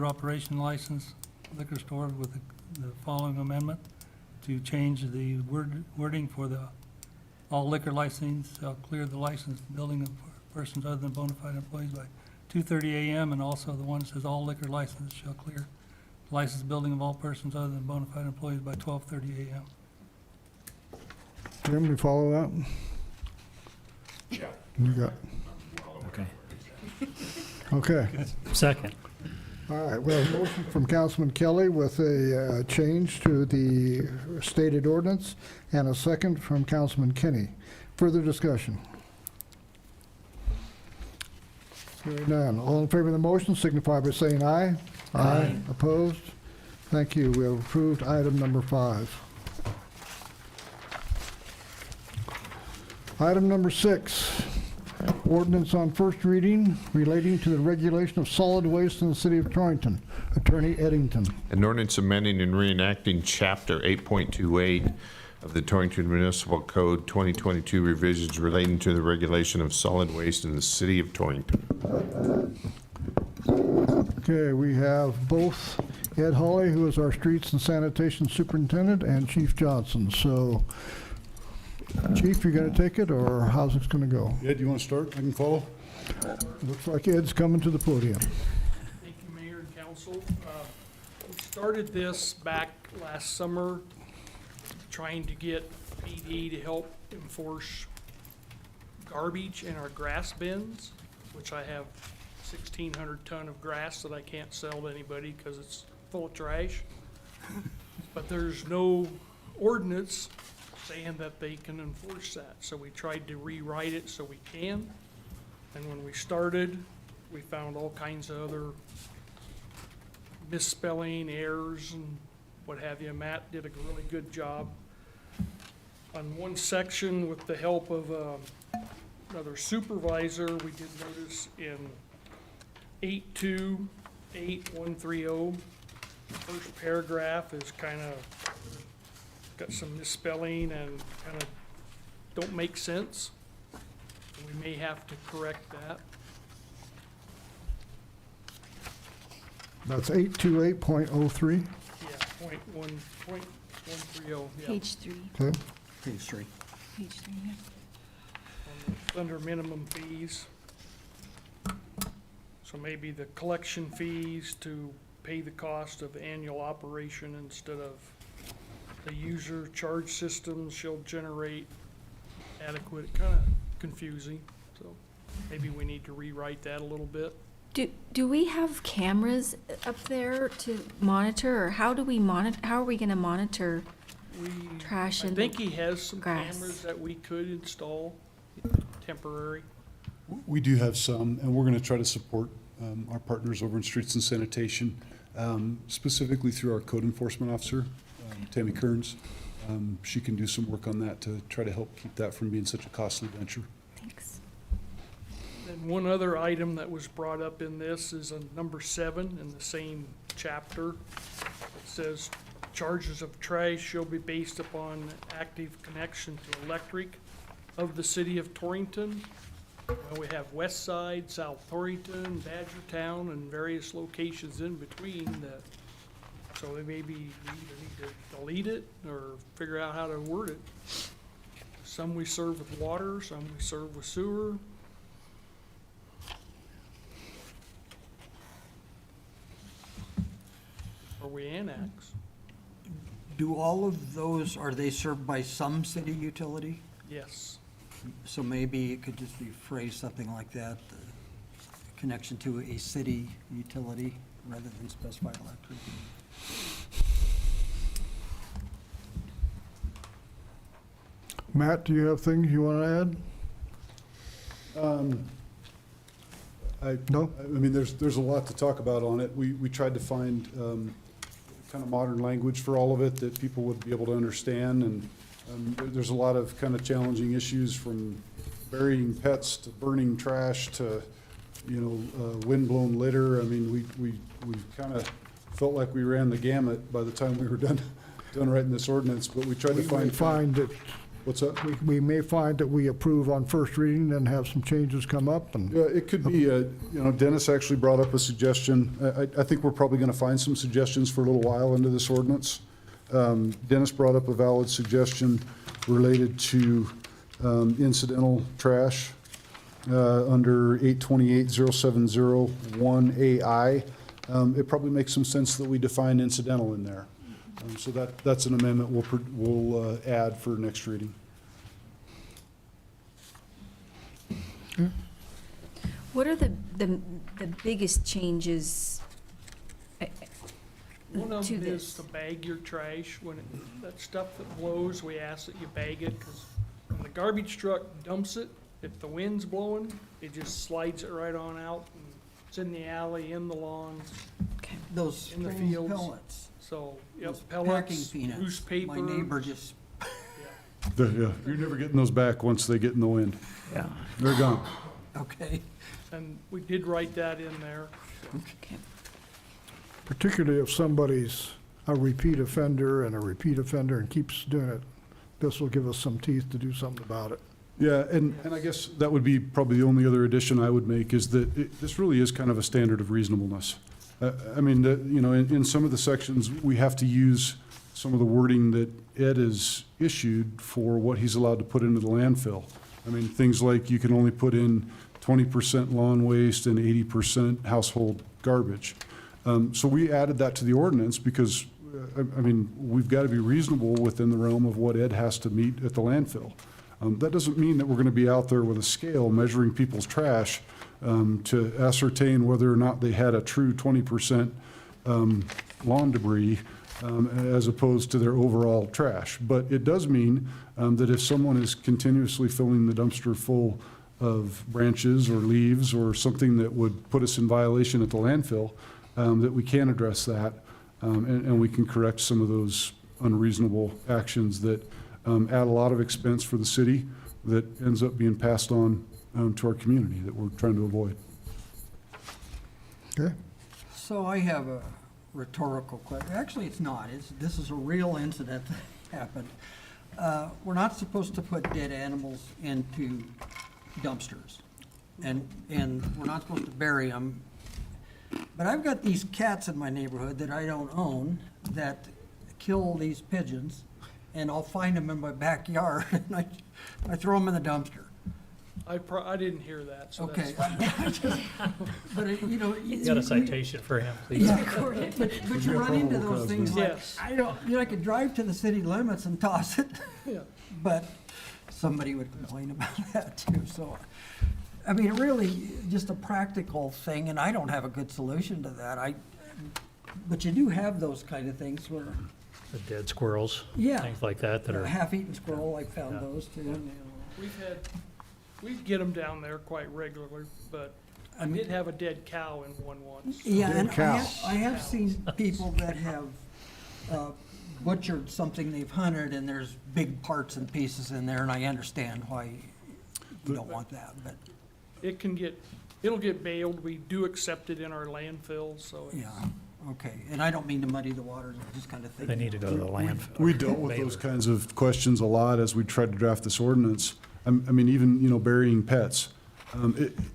G: operation license liquor store with the following amendment, to change the wording for the all liquor license shall clear the licensed building of persons other than bona fide employees by 2:30 AM, and also the one that says all liquor license shall clear licensed building of all persons other than bona fide employees by 12:30 AM.
B: Jim, you follow that?
I: Yeah.
B: You got,
D: Okay.
B: okay.
D: Second.
B: All right, we have a motion from Councilman Kelly with a change to the stated ordinance, and a second from Councilman Kenny. Further discussion? Hearing none. All in favor of the motion signify by saying aye. Aye. Opposed? Thank you. We have approved item number 5. Item number 6, ordinance on first reading relating to the regulation of solid waste in the city of Torrington. Attorney Eddington.
I: An ordinance amending and reenacting Chapter 8.28 of the Torrington Municipal Code 2022 revisions relating to the regulation of solid waste in the city of Torrington.
B: Okay, we have both Ed Hawley, who is our streets and sanitation superintendent, and Chief Johnson. So, Chief, you gonna take it, or how's this gonna go?
F: Ed, you want to start? I can follow?
B: Looks like Ed's coming to the podium.
L: Thank you, Mayor and Council. We started this back last summer, trying to get PD to help enforce garbage in our grass bins, which I have 1,600 ton of grass that I can't sell to anybody because it's full of trash. But there's no ordinance saying that they can enforce that. So we tried to rewrite it so we can. And when we started, we found all kinds of other misspelling, errors, and what have you. Matt did a really good job. On one section, with the help of another supervisor, we did notice in 8.2.8.130, the first paragraph is kind of got some misspelling and kind of don't make sense. We may have to correct that.
B: That's 828.03.
L: Yeah, .130, yeah.
E: Page 3.
B: Okay.
E: Page 3, yeah.
L: Under minimum fees. So maybe the collection fees to pay the cost of annual operation instead of the user charge system shall generate adequate, kind of confusing. So maybe we need to rewrite that a little bit.
E: Do we have cameras up there to monitor, or how do we how are we gonna monitor trash
L: I
E: in
L: think
E: the
L: he has some
E: grass?
L: cameras that we could install, temporary.
F: We do have some, and we're going to try to support our partners over in Streets and Sanitation, specifically through our code enforcement officer, Tammy Kearns. She can do some work on that to try to help keep that from being such a costly venture.
E: Thanks.
L: And one other item that was brought up in this is on number 7 in the same chapter. It says, charges of trash shall be based upon active connection to electric of the city of Torrington. Well, we have West Side, South Torrington, Badgertown, and various locations in between that, so maybe we either need to delete it or figure out how to word it. Some we serve with water, some we serve with sewer. Or we annex,
A: Do all of those, are they served by some city utility?
L: yes.
A: So maybe it could just be phrased something like that, connection to a city utility rather than specify electric.
B: Matt, do you have things you want to add? No?
F: I mean, there's a lot to talk about on it. We tried to find kind of modern language for all of it that people would be able to understand, and there's a lot of kind of challenging issues, from burying pets to burning trash to, windblown litter. I mean, we kind of felt like we ran the gamut by the time we were done writing this ordinance, but we tried to
B: We may find that,
F: What's that?
B: we may find that we approve on first reading, then have some changes come up, and
F: Yeah, it could be, Dennis actually brought up a suggestion. I think we're probably going to find some suggestions for a little while into this ordinance. Dennis brought up a valid suggestion related to incidental trash under 828-0701AI. It probably makes some sense that we define incidental in there. So that's an amendment we'll add for next reading.
E: What are the biggest changes
L: One of
E: to
L: them is
E: this?
L: to bag your trash. When that stuff that blows, we ask that you bag it, because when the garbage truck dumps it, if the wind's blowing, it just slides it right on out, and it's in the alley, in the lawn,
A: Those
L: in the
A: strange
L: fields.
A: pellets,
L: So, yep,
A: those packing
L: pellets,
A: peanuts.
L: newspaper.
A: My neighbor just,
F: Yeah, you're never getting those back once they get in the wind.
A: yeah,
F: They're gone.
A: okay.
L: And we did write that in there.
B: particularly if somebody's a repeat offender and keeps doing it, this will give us some teeth to do something about it.
F: Yeah, and I guess that would be probably the only other addition I would make, is that this really is kind of a standard of reasonableness. I mean, in some of the sections, we have to use some of the wording that Ed has issued for what he's allowed to put into the landfill. I mean, things like you can only put in 20% lawn waste and 80% household garbage. So we added that to the ordinance because, I mean, we've got to be reasonable within the realm of what Ed has to meet at the landfill. That doesn't mean that we're going to be out there with a scale measuring people's trash to ascertain whether or not they had a true 20% lawn debris as opposed to their overall trash. But it does mean that if someone is continuously filling the dumpster full of branches or leaves or something that would put us in violation at the landfill, that we can address that, and we can correct some of those unreasonable actions that add a lot of expense for the city that ends up being passed on to our community that we're trying to avoid.
B: Okay?
A: So I have a rhetorical question. Actually, it's not. This is a real incident that happened. We're not supposed to put dead animals into dumpsters, and we're not supposed to bury them. But I've got these cats in my neighborhood that I don't own that kill these pigeons, and I'll find them in my backyard, and I throw them in the dumpster.
L: I didn't hear that, so
A: Okay.
L: that's fine.
A: But, you know.
D: You got a citation for him, please.
A: Yeah, but you run into those things like,
L: Yes.
A: I could drive to the city limits and toss it,
L: Yeah.
A: but somebody would complain about that too, so. I mean, really, just a practical thing, and I don't have a good solution to that. But you do have those kind of things where,
D: The dead squirrels,
A: yeah.
D: things like that that
A: A
D: are,
A: half-eaten squirrel, I found
D: Yeah.
A: those too.
L: We've had We get them down there quite regularly, but I did have a dead cow in one once.
A: Yeah,
B: Dead
A: and
B: cow.
A: I have seen people that have butchered something they've hunted, and there's big parts and pieces in there, and I understand why you don't want that, but,
L: It'll get baled. We do accept it in our landfill, so.
A: yeah, okay. And I don't mean to muddy the waters, I just kind of think.
D: They need to go to the landfill.
F: We dealt with those kinds of questions a lot as we tried to draft this ordinance. I mean, even, burying pets.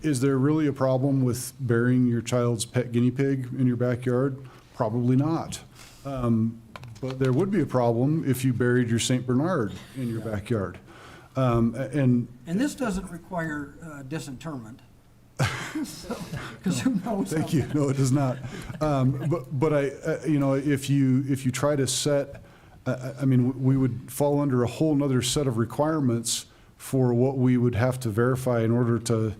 F: Is there really a problem with burying your child's pet guinea pig in your backyard? Probably not. But there would be a problem if you buried your Saint Bernard in your backyard. And
A: And this doesn't require disinterment. Because who knows?
F: thank you. No, it does not. But if you try to set, I mean, we would fall under a whole nother set of requirements for what we would have to verify in order to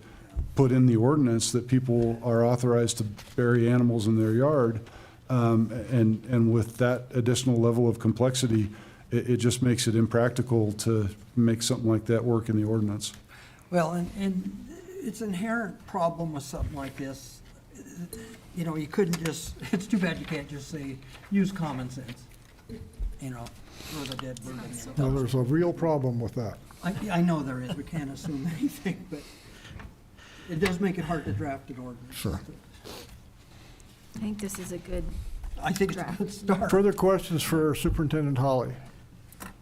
F: put in the ordinance that people are authorized to bury animals in their yard. And with that additional level of complexity, it just makes it impractical to make something like that work in the ordinance.
A: Well, and it's an inherent problem with something like this. You couldn't just, it's too bad you can't just say, use common sense, throw the dead bird in the
B: Well,
A: dumpster.
B: there's a real problem with that.
A: I know there is, we can't assume anything, but it does make it hard to draft an ordinance.
B: Sure.
E: I think this is a good,
A: I think it's a good start.
B: Further questions for Superintendent Holly?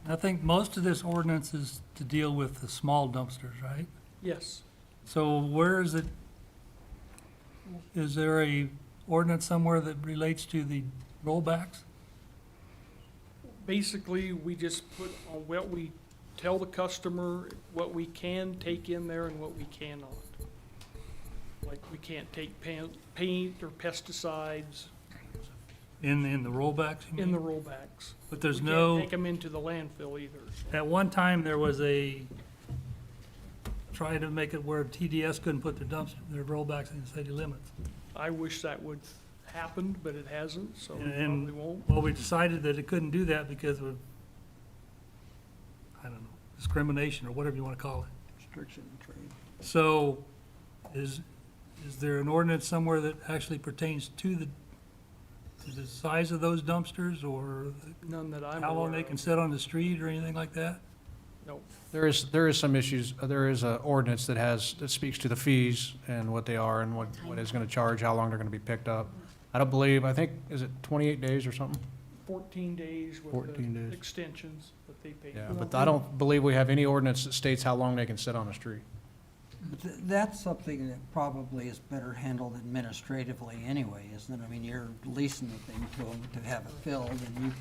G: I think most of this ordinance is to deal with the small dumpsters, right?
L: Yes.
G: So where is it, is there a ordinance somewhere that relates to the rollbacks?
L: Basically, we just put on what we tell the customer, what we can take in there and what we cannot. Like, we can't take paint or pesticides
G: In the rollbacks, you
L: in the
G: mean?
L: rollbacks.
G: But there's
L: We
G: no,
L: can't take them into the landfill either.
G: at one time, there was trying to make it where TDS couldn't put their rollbacks in the city limits.
L: I wish that would happen, but it hasn't, so it
G: And-
L: probably won't.
G: Well, we decided that it couldn't do that because of, I don't know, discrimination or whatever you want to call it.
A: Restriction in trade.
G: So is there an ordinance somewhere that actually pertains to the size of those dumpsters or
L: None that I'm
G: how long
L: aware
G: they can
L: of.
G: sit on the street or anything like that?
L: No.
C: There is some issues, there is an ordinance that speaks to the fees and what they are and what is gonna charge, how long they're gonna be picked up. I think, is it 28 days or something?
L: 14 days with
C: 14
L: the
C: days.
L: extensions that they pay.
C: Yeah, but I don't believe we have any ordinance that states how long they can sit on the street.
A: But that's something that probably is better handled administratively anyway, isn't it? I mean, you're leasing the thing to them to have it filled, and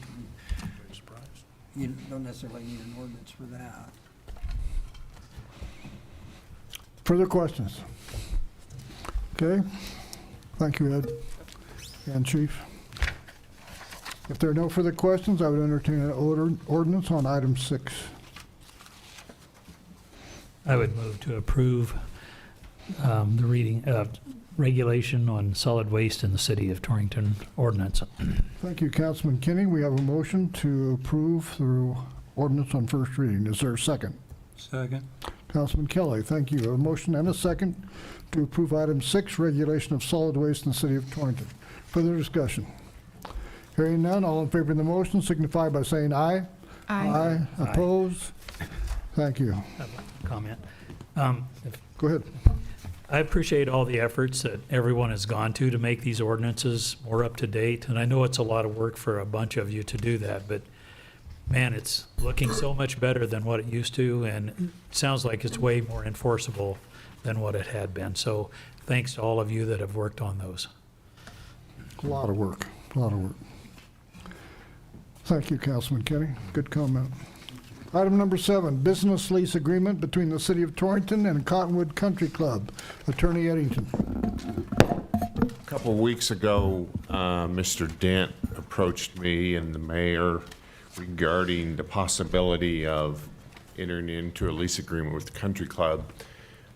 A: you don't necessarily need an ordinance for that.
B: Further questions? Okay. Thank you, Ed and Chief. If there are no further questions, I would entertain an ordinance on item 6.
D: I would move to approve the reading of regulation on solid waste in the city of Torrington ordinance.
B: Thank you, Councilman Kinney. We have a motion to approve the ordinance on first reading. Is there a second?
G: Second.
B: Councilman Kelly, thank you. A motion and a second to approve item 6, regulation of solid waste in the city of Torrington. Further discussion? Hearing none, all in favor of the motion signify by saying aye.
E: I,
B: Opposed? Thank you.
D: Comment.
B: Go ahead.
D: I appreciate all the efforts that everyone has gone to make these ordinances more up to date, and I know it's a lot of work for a bunch of you to do that, but man, it's looking so much better than what it used to, and it sounds like it's way more enforceable than what it had been. So thanks to all of you that have worked on those.
B: A lot of work, a lot of work. Thank you, Councilman Kenny. Good comment. Item number 7, business lease agreement between the City of Torrington and Cottonwood Country Club. Attorney Eddington.
I: A couple of weeks ago, Mr. Dent approached me and the mayor regarding the possibility of entering into a lease agreement with the country club.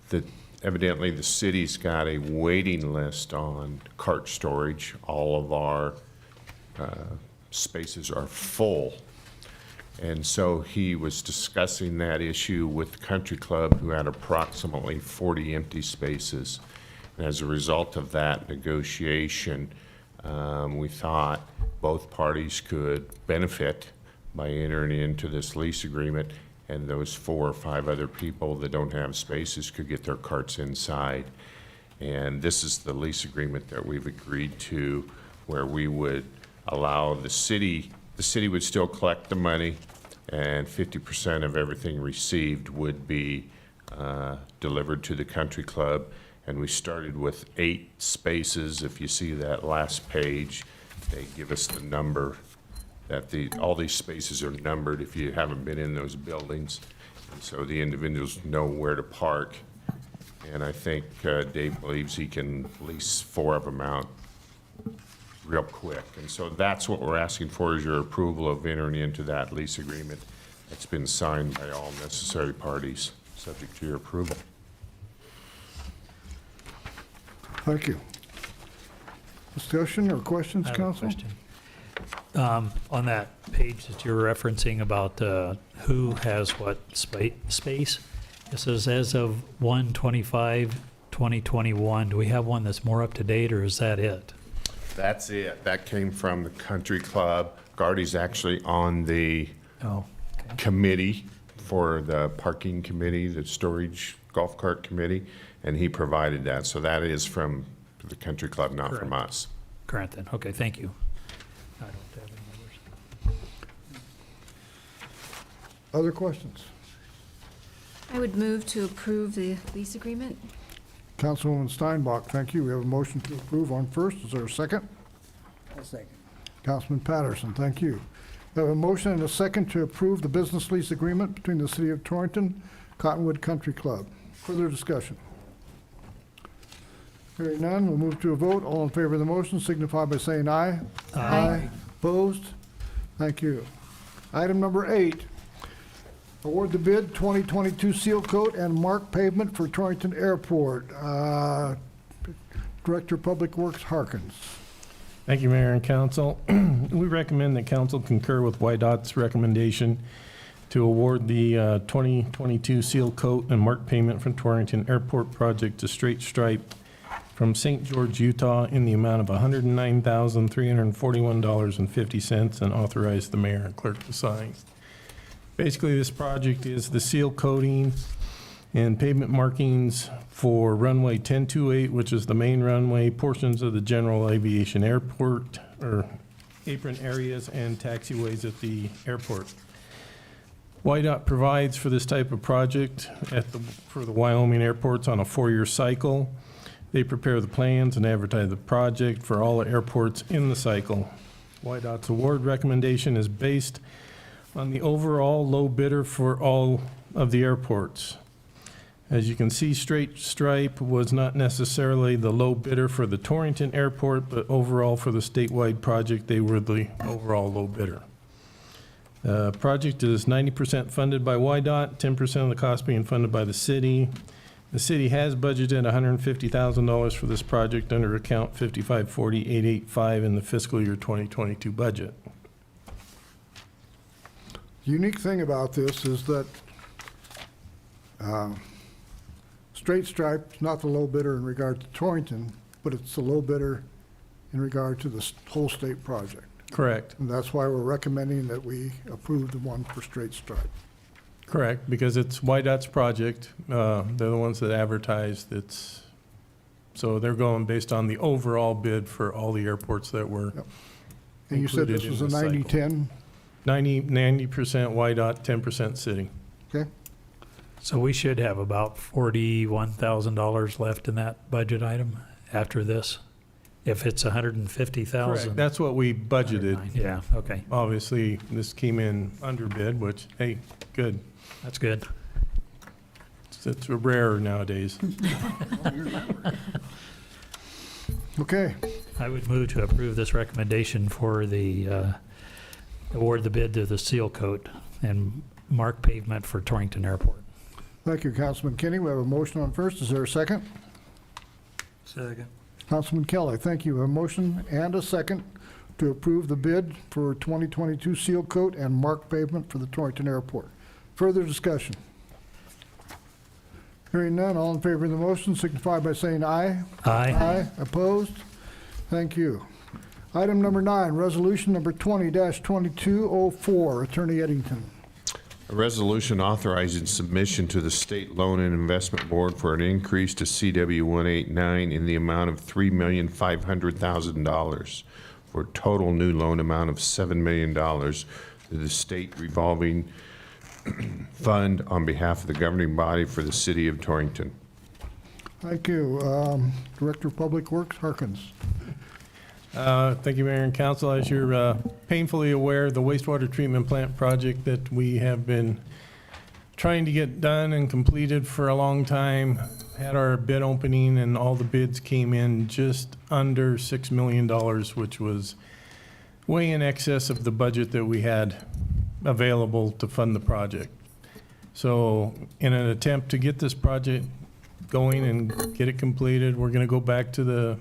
I: That evidently the city's got a waiting list on cart storage. All of our spaces are full. And so he was discussing that issue with the country club, who had approximately 40 empty spaces. And as a result of that negotiation, we thought both parties could benefit by entering into this lease agreement, and those 4 or 5 other people that don't have spaces could get their carts inside. And this is the lease agreement that we've agreed to, where we would allow the city would still collect the money, and 50% of everything received would be delivered to the country club. And we started with 8 spaces. If you see that last page, they give us the number that all these spaces are numbered if you haven't been in those buildings. And so the individuals know where to park. And I think Dave believes he can lease 4 of them out real quick. And so that's what we're asking for, is your approval of entering into that lease agreement. It's been signed by all necessary parties, subject to your approval.
B: Thank you. Discussion or questions,
D: I have a
B: council?
D: question. On that page that you're referencing about who has what space, it says as of 1/25/2021. Do we have one that's more up to date, or is that it?
I: That's it. That came from the country club. Gardy's actually on the
D: Oh, okay.
I: committee for the parking committee, the storage golf cart committee, and he provided that. So that is from the country club, not from
D: Correct.
I: us.
D: Current then. Okay, thank you. I don't have any others.
B: Other questions?
E: I would move to approve the lease agreement.
B: Councilwoman Steinbach, thank you. We have a motion to approve on first. Is there a second?
A: I'll second.
B: Councilman Patterson, thank you. We have a motion and a second to approve the business lease agreement between the City of Torrington, Cottonwood Country Club. Further discussion? Hearing none, we'll move to a vote. All in favor of the motion signify by saying aye.
E: Aye.
B: Opposed? Thank you. Item number 8, award the bid 2022 seal coat and mark pavement for Torrington Airport. Director of Public Works Harkins.
M: Thank you, Mayor and Council. We recommend that Council concur with YDOT's recommendation to award the 2022 seal coat and mark payment from Torrington Airport project to Straight Stripe from St. George, Utah, in the amount of $109,341.50, and authorize the mayor and clerk to sign. Basically, this project is the seal coating and pavement markings for runway 1028, which is the main runway, portions of the general aviation airport, or apron areas, and taxiways at the airport. YDOT provides for this type of project for the Wyoming airports on a 4-year cycle. They prepare the plans and advertise the project for all the airports in the cycle. YDOT's award recommendation is based on the overall low bidder for all of the airports. As you can see, Straight Stripe was not necessarily the low bidder for the Torrington Airport, but overall for the statewide project, they were the overall low bidder. The project is 90% funded by YDOT, 10% of the cost being funded by the city. The city has budgeted $150,000 for this project under account 5540-885 in the fiscal year 2022 budget.
B: The unique thing about this is that Straight Stripe is not the low bidder in regard to Torrington, but it's the low bidder in regard to the whole state project.
M: Correct.
B: And that's why we're recommending that we approve the one for Straight Stripe.
M: Correct, because it's YDOT's project. They're the ones that advertised. So they're going based on the overall bid for all the airports that were
B: Yep. And you said
M: included
B: this
M: in
B: was a
M: this cycle.
B: 90-10,
M: 90% YDOT, 10% city.
B: okay?
D: So we should have about $41,000 left in that budget item after this, if it's $150,000.
M: Correct, that's what we budgeted.
D: Yeah, okay,
M: Obviously, this came in under bid, which, hey, good.
D: that's good.
M: It's rare nowadays.
B: Okay,
D: I would move to approve this recommendation for the, award the bid to the seal coat and mark pavement for Torrington Airport.
B: thank you, Councilman Kenny. We have a motion on first. Is there a second?
G: Second.
B: Councilman Kelly, thank you. A motion and a second to approve the bid for 2022 seal coat and mark pavement for the Torrington Airport. Further discussion? Hearing none, all in favor of the motion signify by saying aye.
D: Aye.
B: Aye. Opposed? Thank you. Item number 9, resolution number 20-2204, Attorney Eddington.
I: A resolution authorizing submission to the State Loan and Investment Board for an increase to CW 189 in the amount of $3,500,000 for a total new loan amount of $7 million to the state revolving fund on behalf of the governing body for the city of Torrington.
B: Thank you. Director of Public Works, Harkins.
M: Thank you, Mayor and Council. As you're painfully aware, the wastewater treatment plant project that we have been trying to get done and completed for a long time had our bid opening, and all the bids came in just under $6 million, which was way in excess of the budget that we had available to fund the project. So in an attempt to get this project going and get it completed, we're going to go back to the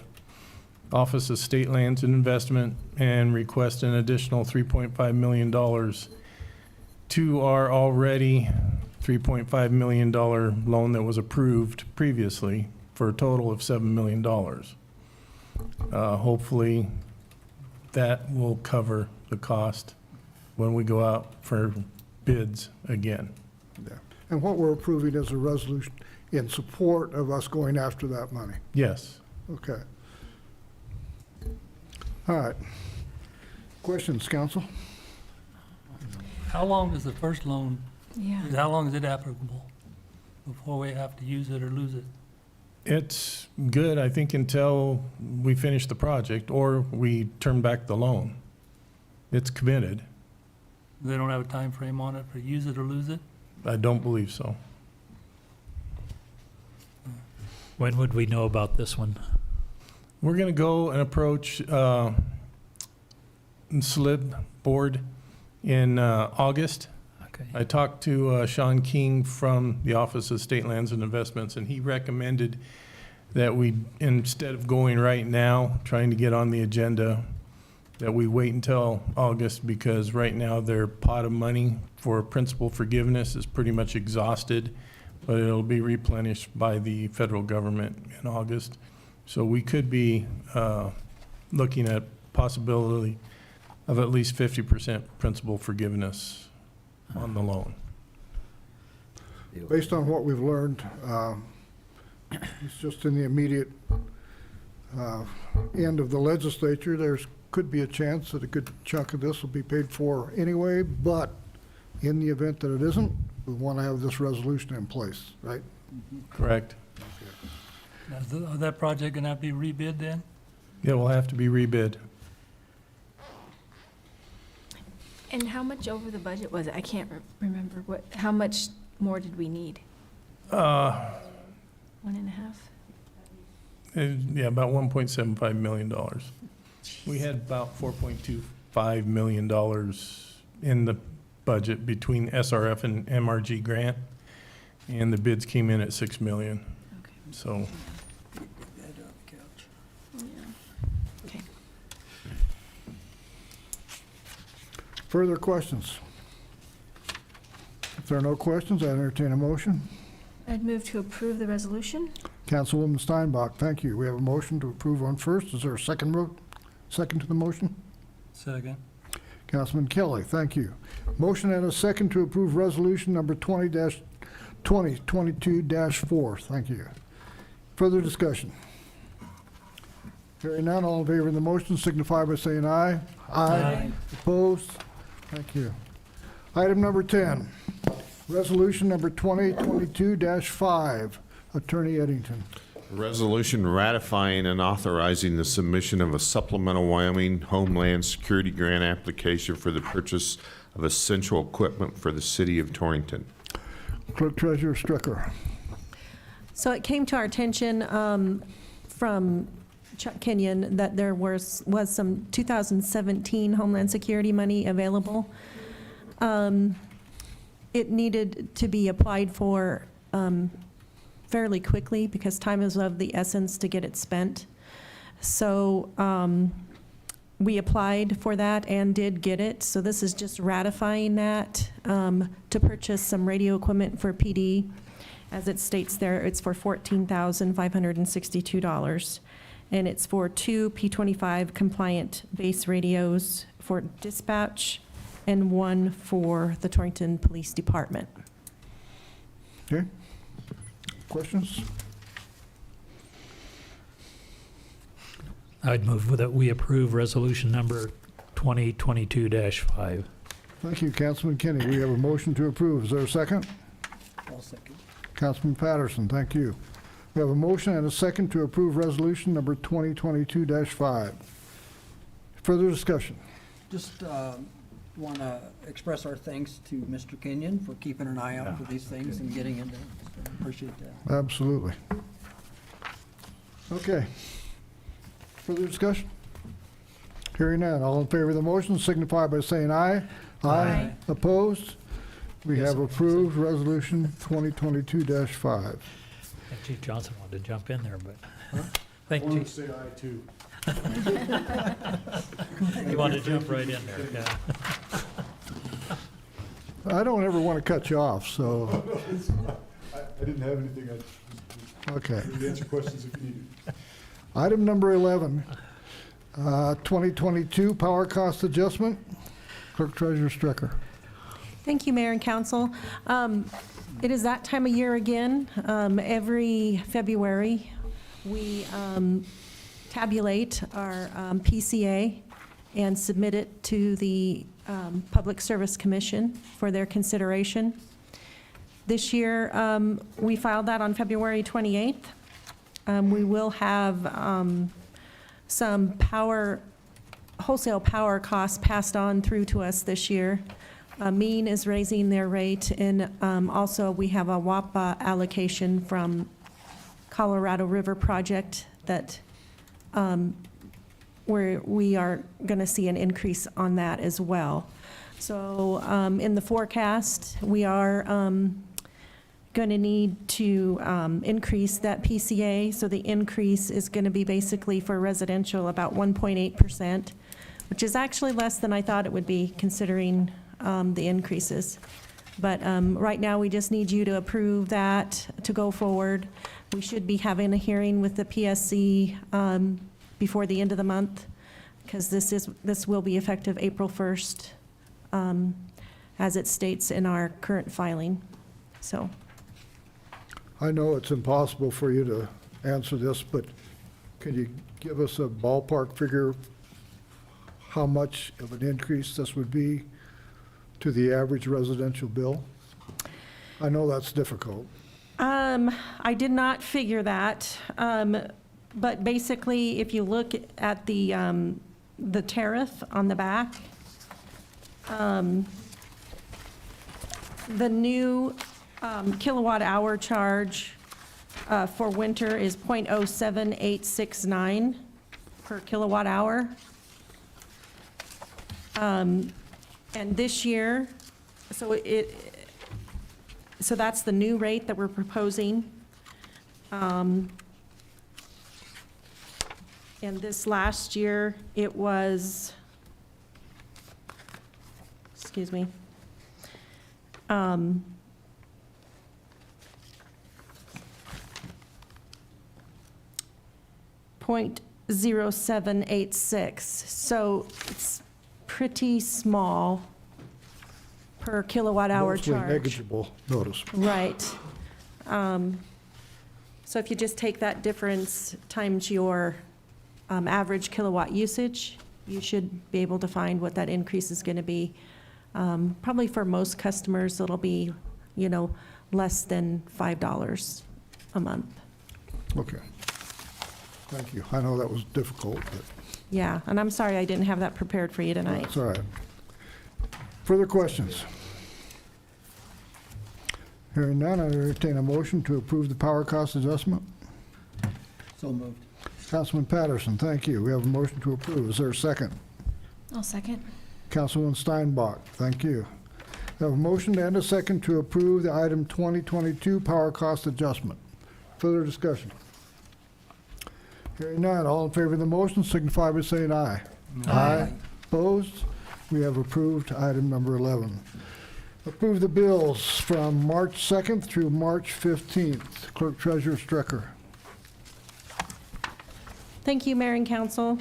M: Office of State Lands and Investment and request an additional $3.5 million to our already $3.5 million loan that was approved previously for a total of $7 million. Hopefully that will cover the cost when we go out for bids again.
B: Yeah. And what we're approving is a resolution in support of us going after that money.
M: Yes.
B: Okay. All right. Questions, council?
G: How long is the first loan,
E: Yeah.
G: how long is it applicable before we have to use it or lose it?
M: It's good, I think, until we finish the project or we turn back the loan. It's committed.
G: They don't have a time frame on it for use it or lose it?
M: I don't believe so.
D: When would we know about this one?
M: We're going to go and approach SLIB board in August.
D: Okay.
M: I talked to Sean King from the Office of State Lands and Investments, and he recommended that we, instead of going right now, trying to get on the agenda, that we wait until August, because right now their pot of money for principal forgiveness is pretty much exhausted, but it'll be replenished by the federal government in August. So we could be looking at possibility of at least 50% principal forgiveness on the loan.
B: Based on what we've learned, it's just in the immediate end of the legislature. There's could be a chance that a good chunk of this will be paid for anyway, but in the event that it isn't, we want to have this resolution in place, right?
M: Correct.
G: Now, is that project gonna have to be rebid then?
M: It will have to be rebid.
E: And how much over the budget was it? I can't remember. How much more did we need? 1.5?
M: Yeah, about $1.75 million. We had about $4.25 million in the budget between SRF and MRG grant, and the bids came in at $6 million.
E: Okay.
M: So
E: Okay.
B: Further questions? If there are no questions, I entertain a motion.
E: I'd move to approve the resolution.
B: Councilwoman Steinbach, thank you. We have a motion to approve on first. Is there a second to the motion?
G: Second.
B: Councilman Kelly, thank you. Motion and a second to approve resolution number 20-2022-4. Thank you. Further discussion? Hearing none, all in favor of the motion signify by saying aye.
G: Aye.
B: Opposed? Thank you. Item number 10, resolution number 2022-5. Attorney Eddington.
I: A resolution ratifying and authorizing the submission of a supplemental Wyoming Homeland Security Grant application for the purchase of essential equipment for the city of Torrington.
B: Clerk Treasurer Stricker.
N: So it came to our attention from Chuck Kenyon that there was some 2017 Homeland Security money available. It needed to be applied for fairly quickly because time is of the essence to get it spent. So We applied for that and did get it, so this is just ratifying that to purchase some radio equipment for PD. As it states there, it's for $14,562, and it's for 2 P25 compliant base radios for dispatch and 1 for the Torrington Police Department.
B: Okay. Questions?
D: I'd move that we approve resolution number 2022-5.
B: Thank you, Councilman Kenny. We have a motion to approve. Is there a second?
A: I'll second.
B: Councilman Patterson, thank you. We have a motion and a second to approve resolution number 2022-5. Further discussion?
A: Just want to express our thanks to Mr. Kenyon for keeping an eye out for these things and getting into it. So appreciate that.
B: Absolutely. Okay. Further discussion? Hearing none. All in favor of the motion signify by saying aye.
A: Aye.
B: Opposed? We have approved resolution 2022-5.
D: I think Chief Johnson wanted to jump in there, but I
F: I
D: think
F: wanted to
D: Chief,
F: say aye too.
D: he wanted to jump right in there, yeah.
B: I don't ever want to cut you off, so,
F: I didn't have anything.
B: okay.
F: I would answer questions if you needed.
B: Item number 11, 2022 power cost adjustment. Clerk Treasurer Strecker.
N: Thank you, Mayor and Council. It is that time of year again. Every February, we tabulate our PCA and submit it to the Public Service Commission for their consideration. This year, we filed that on February 28th. We will have some wholesale power costs passed on through to us this year. Mean is raising their rate, and also we have a WAPA allocation from Colorado River Project that where we are going to see an increase on that as well. So in the forecast, we are going to need to increase that PCA. So the increase is going to be basically for residential about 1.8%, which is actually less than I thought it would be considering the increases. But right now, we just need you to approve that to go forward. We should be having a hearing with the PSC before the end of the month, because this will be effective April 1st, as it states in our current filing. So.
B: I know it's impossible for you to answer this, but can you give us a ballpark figure how much of an increase this would be to the average residential bill? I know that's difficult.
N: I did not figure that, but basically, if you look at the tariff on the back, the new kilowatt hour charge for winter is 0.07869 per kilowatt hour. And this year, so that's the new rate that we're proposing. And this last year, it was, excuse me, .0786. So it's pretty small per kilowatt hour charge.
B: Mostly negligible, notice.
N: Right. So if you just take that difference times your average kilowatt usage, you should be able to find what that increase is going to be. Probably for most customers, it'll be, less than $5 a month.
B: Okay. Thank you. I know that was difficult, but
N: Yeah, and I'm sorry I didn't have that prepared for you tonight.
B: that's all right. Further questions? Hearing none, I entertain a motion to approve the power cost adjustment.
A: So moved.
B: Councilman Patterson, thank you. We have a motion to approve. Is there a second?
E: I'll second.
B: Councilman Steinbach, thank you. We have a motion and a second to approve the item 2022 power cost adjustment. Further discussion? Hearing none, all in favor of the motion signify by saying aye. Aye. Opposed? We have approved item number 11. Approve the bills from March 2nd through March 15th. Clerk Treasurer Strecker.
N: Thank you, Mayor and Council.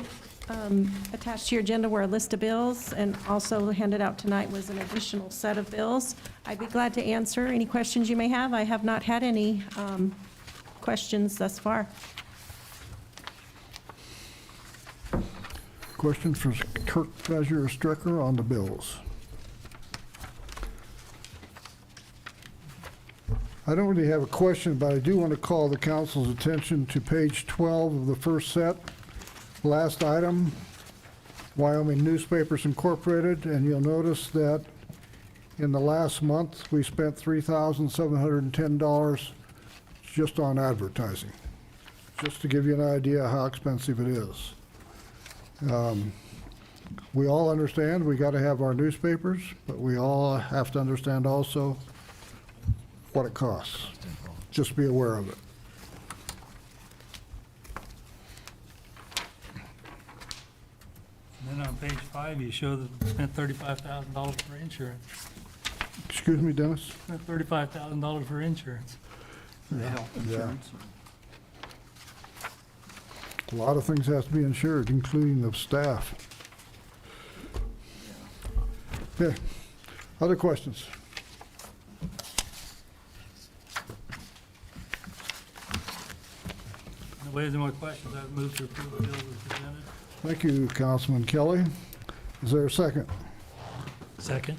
N: Attached to your agenda were a list of bills, and also handed out tonight was an additional set of bills. I'd be glad to answer any questions you may have. I have not had any questions thus far.
B: Question for Clerk Treasurer Strecker on the bills. I don't really have a question, but I do want to call the council's attention to page 12 of the first set. Last item, Wyoming Newspapers Incorporated, and you'll notice that in the last month, we spent $3,710 just on advertising, just to give you an idea how expensive it is. We all understand we got to have our newspapers, but we all have to understand also what it costs. Just be aware of it.
G: And then on page 5, you show that we spent $35,000 for insurance.
B: Excuse me, Dennis?
G: Spent $35,000 for insurance.
B: Yeah. A lot of things have to be insured, including the staff. Okay, other questions?
G: If there's any more questions, I've moved to approve the bill as presented.
B: Thank you, Councilman Kelly. Is there a second?
D: Second?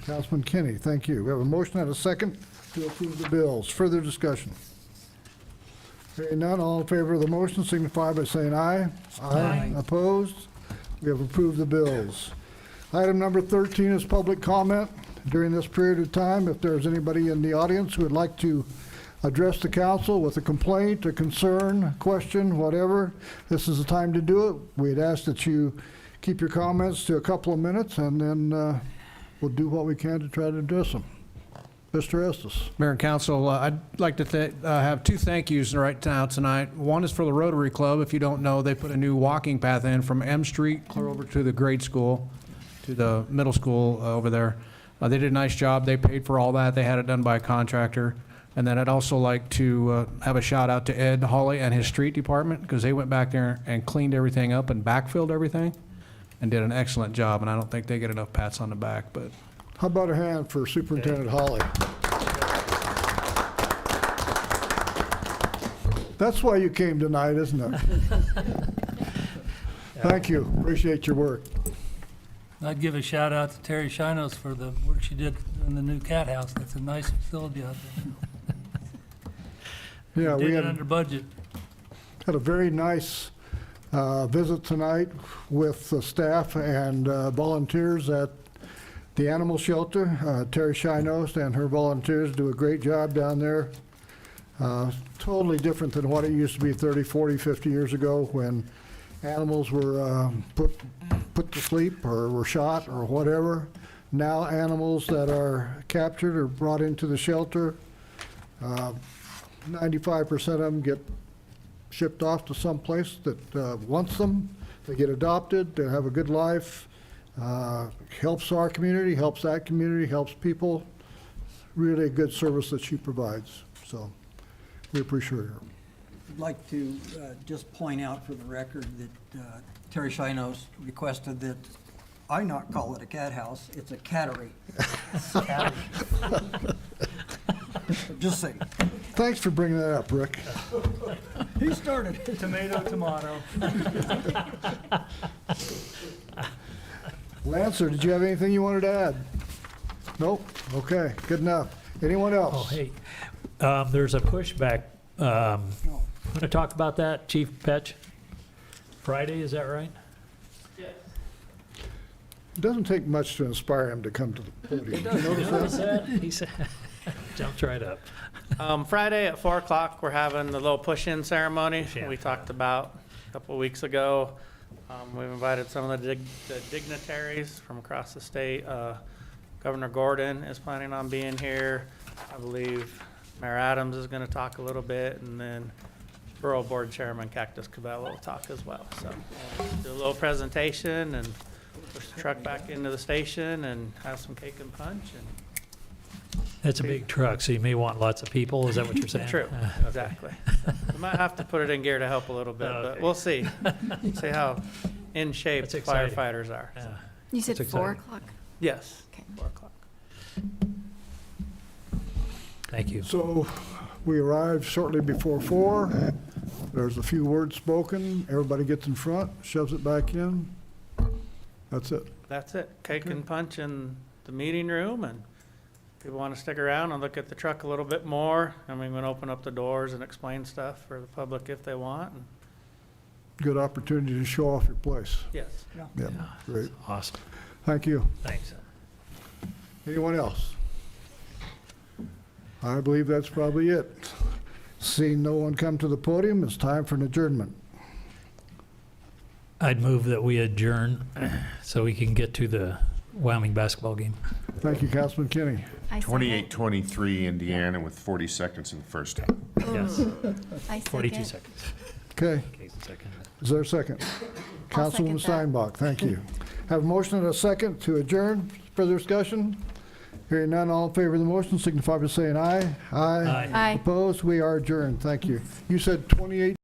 B: Councilman Kenny, thank you. We have a motion and a second to approve the bills. Further discussion? Hearing none, all in favor of the motion signify by saying aye. Aye. Opposed? We have approved the bills. Item number 13 is public comment. During this period of time, if there's anybody in the audience who would like to address the council with a complaint, a concern, question, whatever, this is the time to do it. We'd ask that you keep your comments to a couple of minutes, and then we'll do what we can to try to address them. Mr. Estes.
C: Mayor and Council, I'd like to have two thank yous right now tonight. One is for the Rotary Club. If you don't know, they put a new walking path in from M Street clear over to the grade school, to the middle school over there. They did a nice job. They paid for all that. They had it done by a contractor. And then I'd also like to have a shout out to Ed Hawley and his street department, because they went back there and cleaned everything up and backfilled everything and did an excellent job. And I don't think they get enough pats on the back, but.
B: How about a hand for Superintendent Hawley? That's why you came tonight, isn't it? Thank you. Appreciate your work.
G: I'd give a shout out to Terry Shinos for the work she did in the new cat house. That's a nice facility out there.
B: Yeah,
G: Did
B: we
G: it
B: had
G: under budget.
B: a very nice visit tonight with the staff and volunteers at the animal shelter. Terry Shinos and her volunteers do a great job down there. Totally different than what it used to be 30, 40, 50 years ago when animals were put to sleep or were shot or whatever. Now animals that are captured are brought into the shelter. 95% of them get shipped off to some place that wants them. They get adopted, they have a good life. Helps our community, helps that community, helps people. Really a good service that she provides. So we appreciate her.
A: I'd like to just point out for the record that Terry Shinos requested that I not call it a cat house, it's a cattery. Just saying.
B: Thanks for bringing that up, Rick.
A: He started it.
G: Tomato.
B: Lancer, did you have anything you wanted to add? Nope? Okay, good enough. Anyone else?
D: Oh, hey, there's a pushback. Want to talk about that, Chief Petch? Friday, is that right?
B: It doesn't take much to inspire him to come to the podium. Did you notice that?
D: He said, jumped right up.
O: Friday at 4 o'clock, we're having the little push-in ceremony
D: Push-in.
O: we talked about a couple of weeks ago. We've invited some of the dignitaries from across the state. Governor Gordon is planning on being here. I believe Mayor Adams is going to talk a little bit, and then Borough Board Chairman Cactus Cabello will talk as well. So do a little presentation and push the truck back into the station and have some cake and punch and
D: It's a big truck, so you may want lots of people, is that what you're saying?
O: true, exactly. We might have to put it in gear to help a little bit, but
D: Okay.
O: we'll see. See how in shape
D: That's exciting.
O: firefighters are. So,
D: Yeah.
E: You said
D: That's
E: 4
D: exciting.
E: o'clock?
O: yes,
E: Okay.
O: 4 o'clock.
D: Thank you.
B: So we arrived shortly before 4. There's a few words spoken. Everybody gets in front, shoves it back in. That's it.
O: That's it. Cake and punch in the meeting room, and people want to stick around and look at the truck a little bit more. And we're going to open up the doors and explain stuff for the public if they want. And
B: Good opportunity to show off your place.
O: yes.
B: Yeah, great.
D: Awesome.
B: Thank you.
D: Thanks.
B: Anyone else? I believe that's probably it. Seeing no one come to the podium, it's time for an adjournment.
D: I'd move that we adjourn so we can get to the Wyoming basketball game.
B: Thank you, Councilman Kenny.
E: I second.
I: 28-23 Indiana with 40 seconds in the first half.
D: Yes,
E: I
D: 42
E: second.
D: seconds.
B: Okay,
D: Okay, second.
B: is there a second?
E: I'll
B: Councilwoman
E: second that.
B: Steinbach, thank you. Have a motion and a second to adjourn. Further discussion? Hearing none, all in favor of the motion signify by saying aye.
D: Aye.
E: Aye.
B: Opposed? We are adjourned. Thank you. You said 28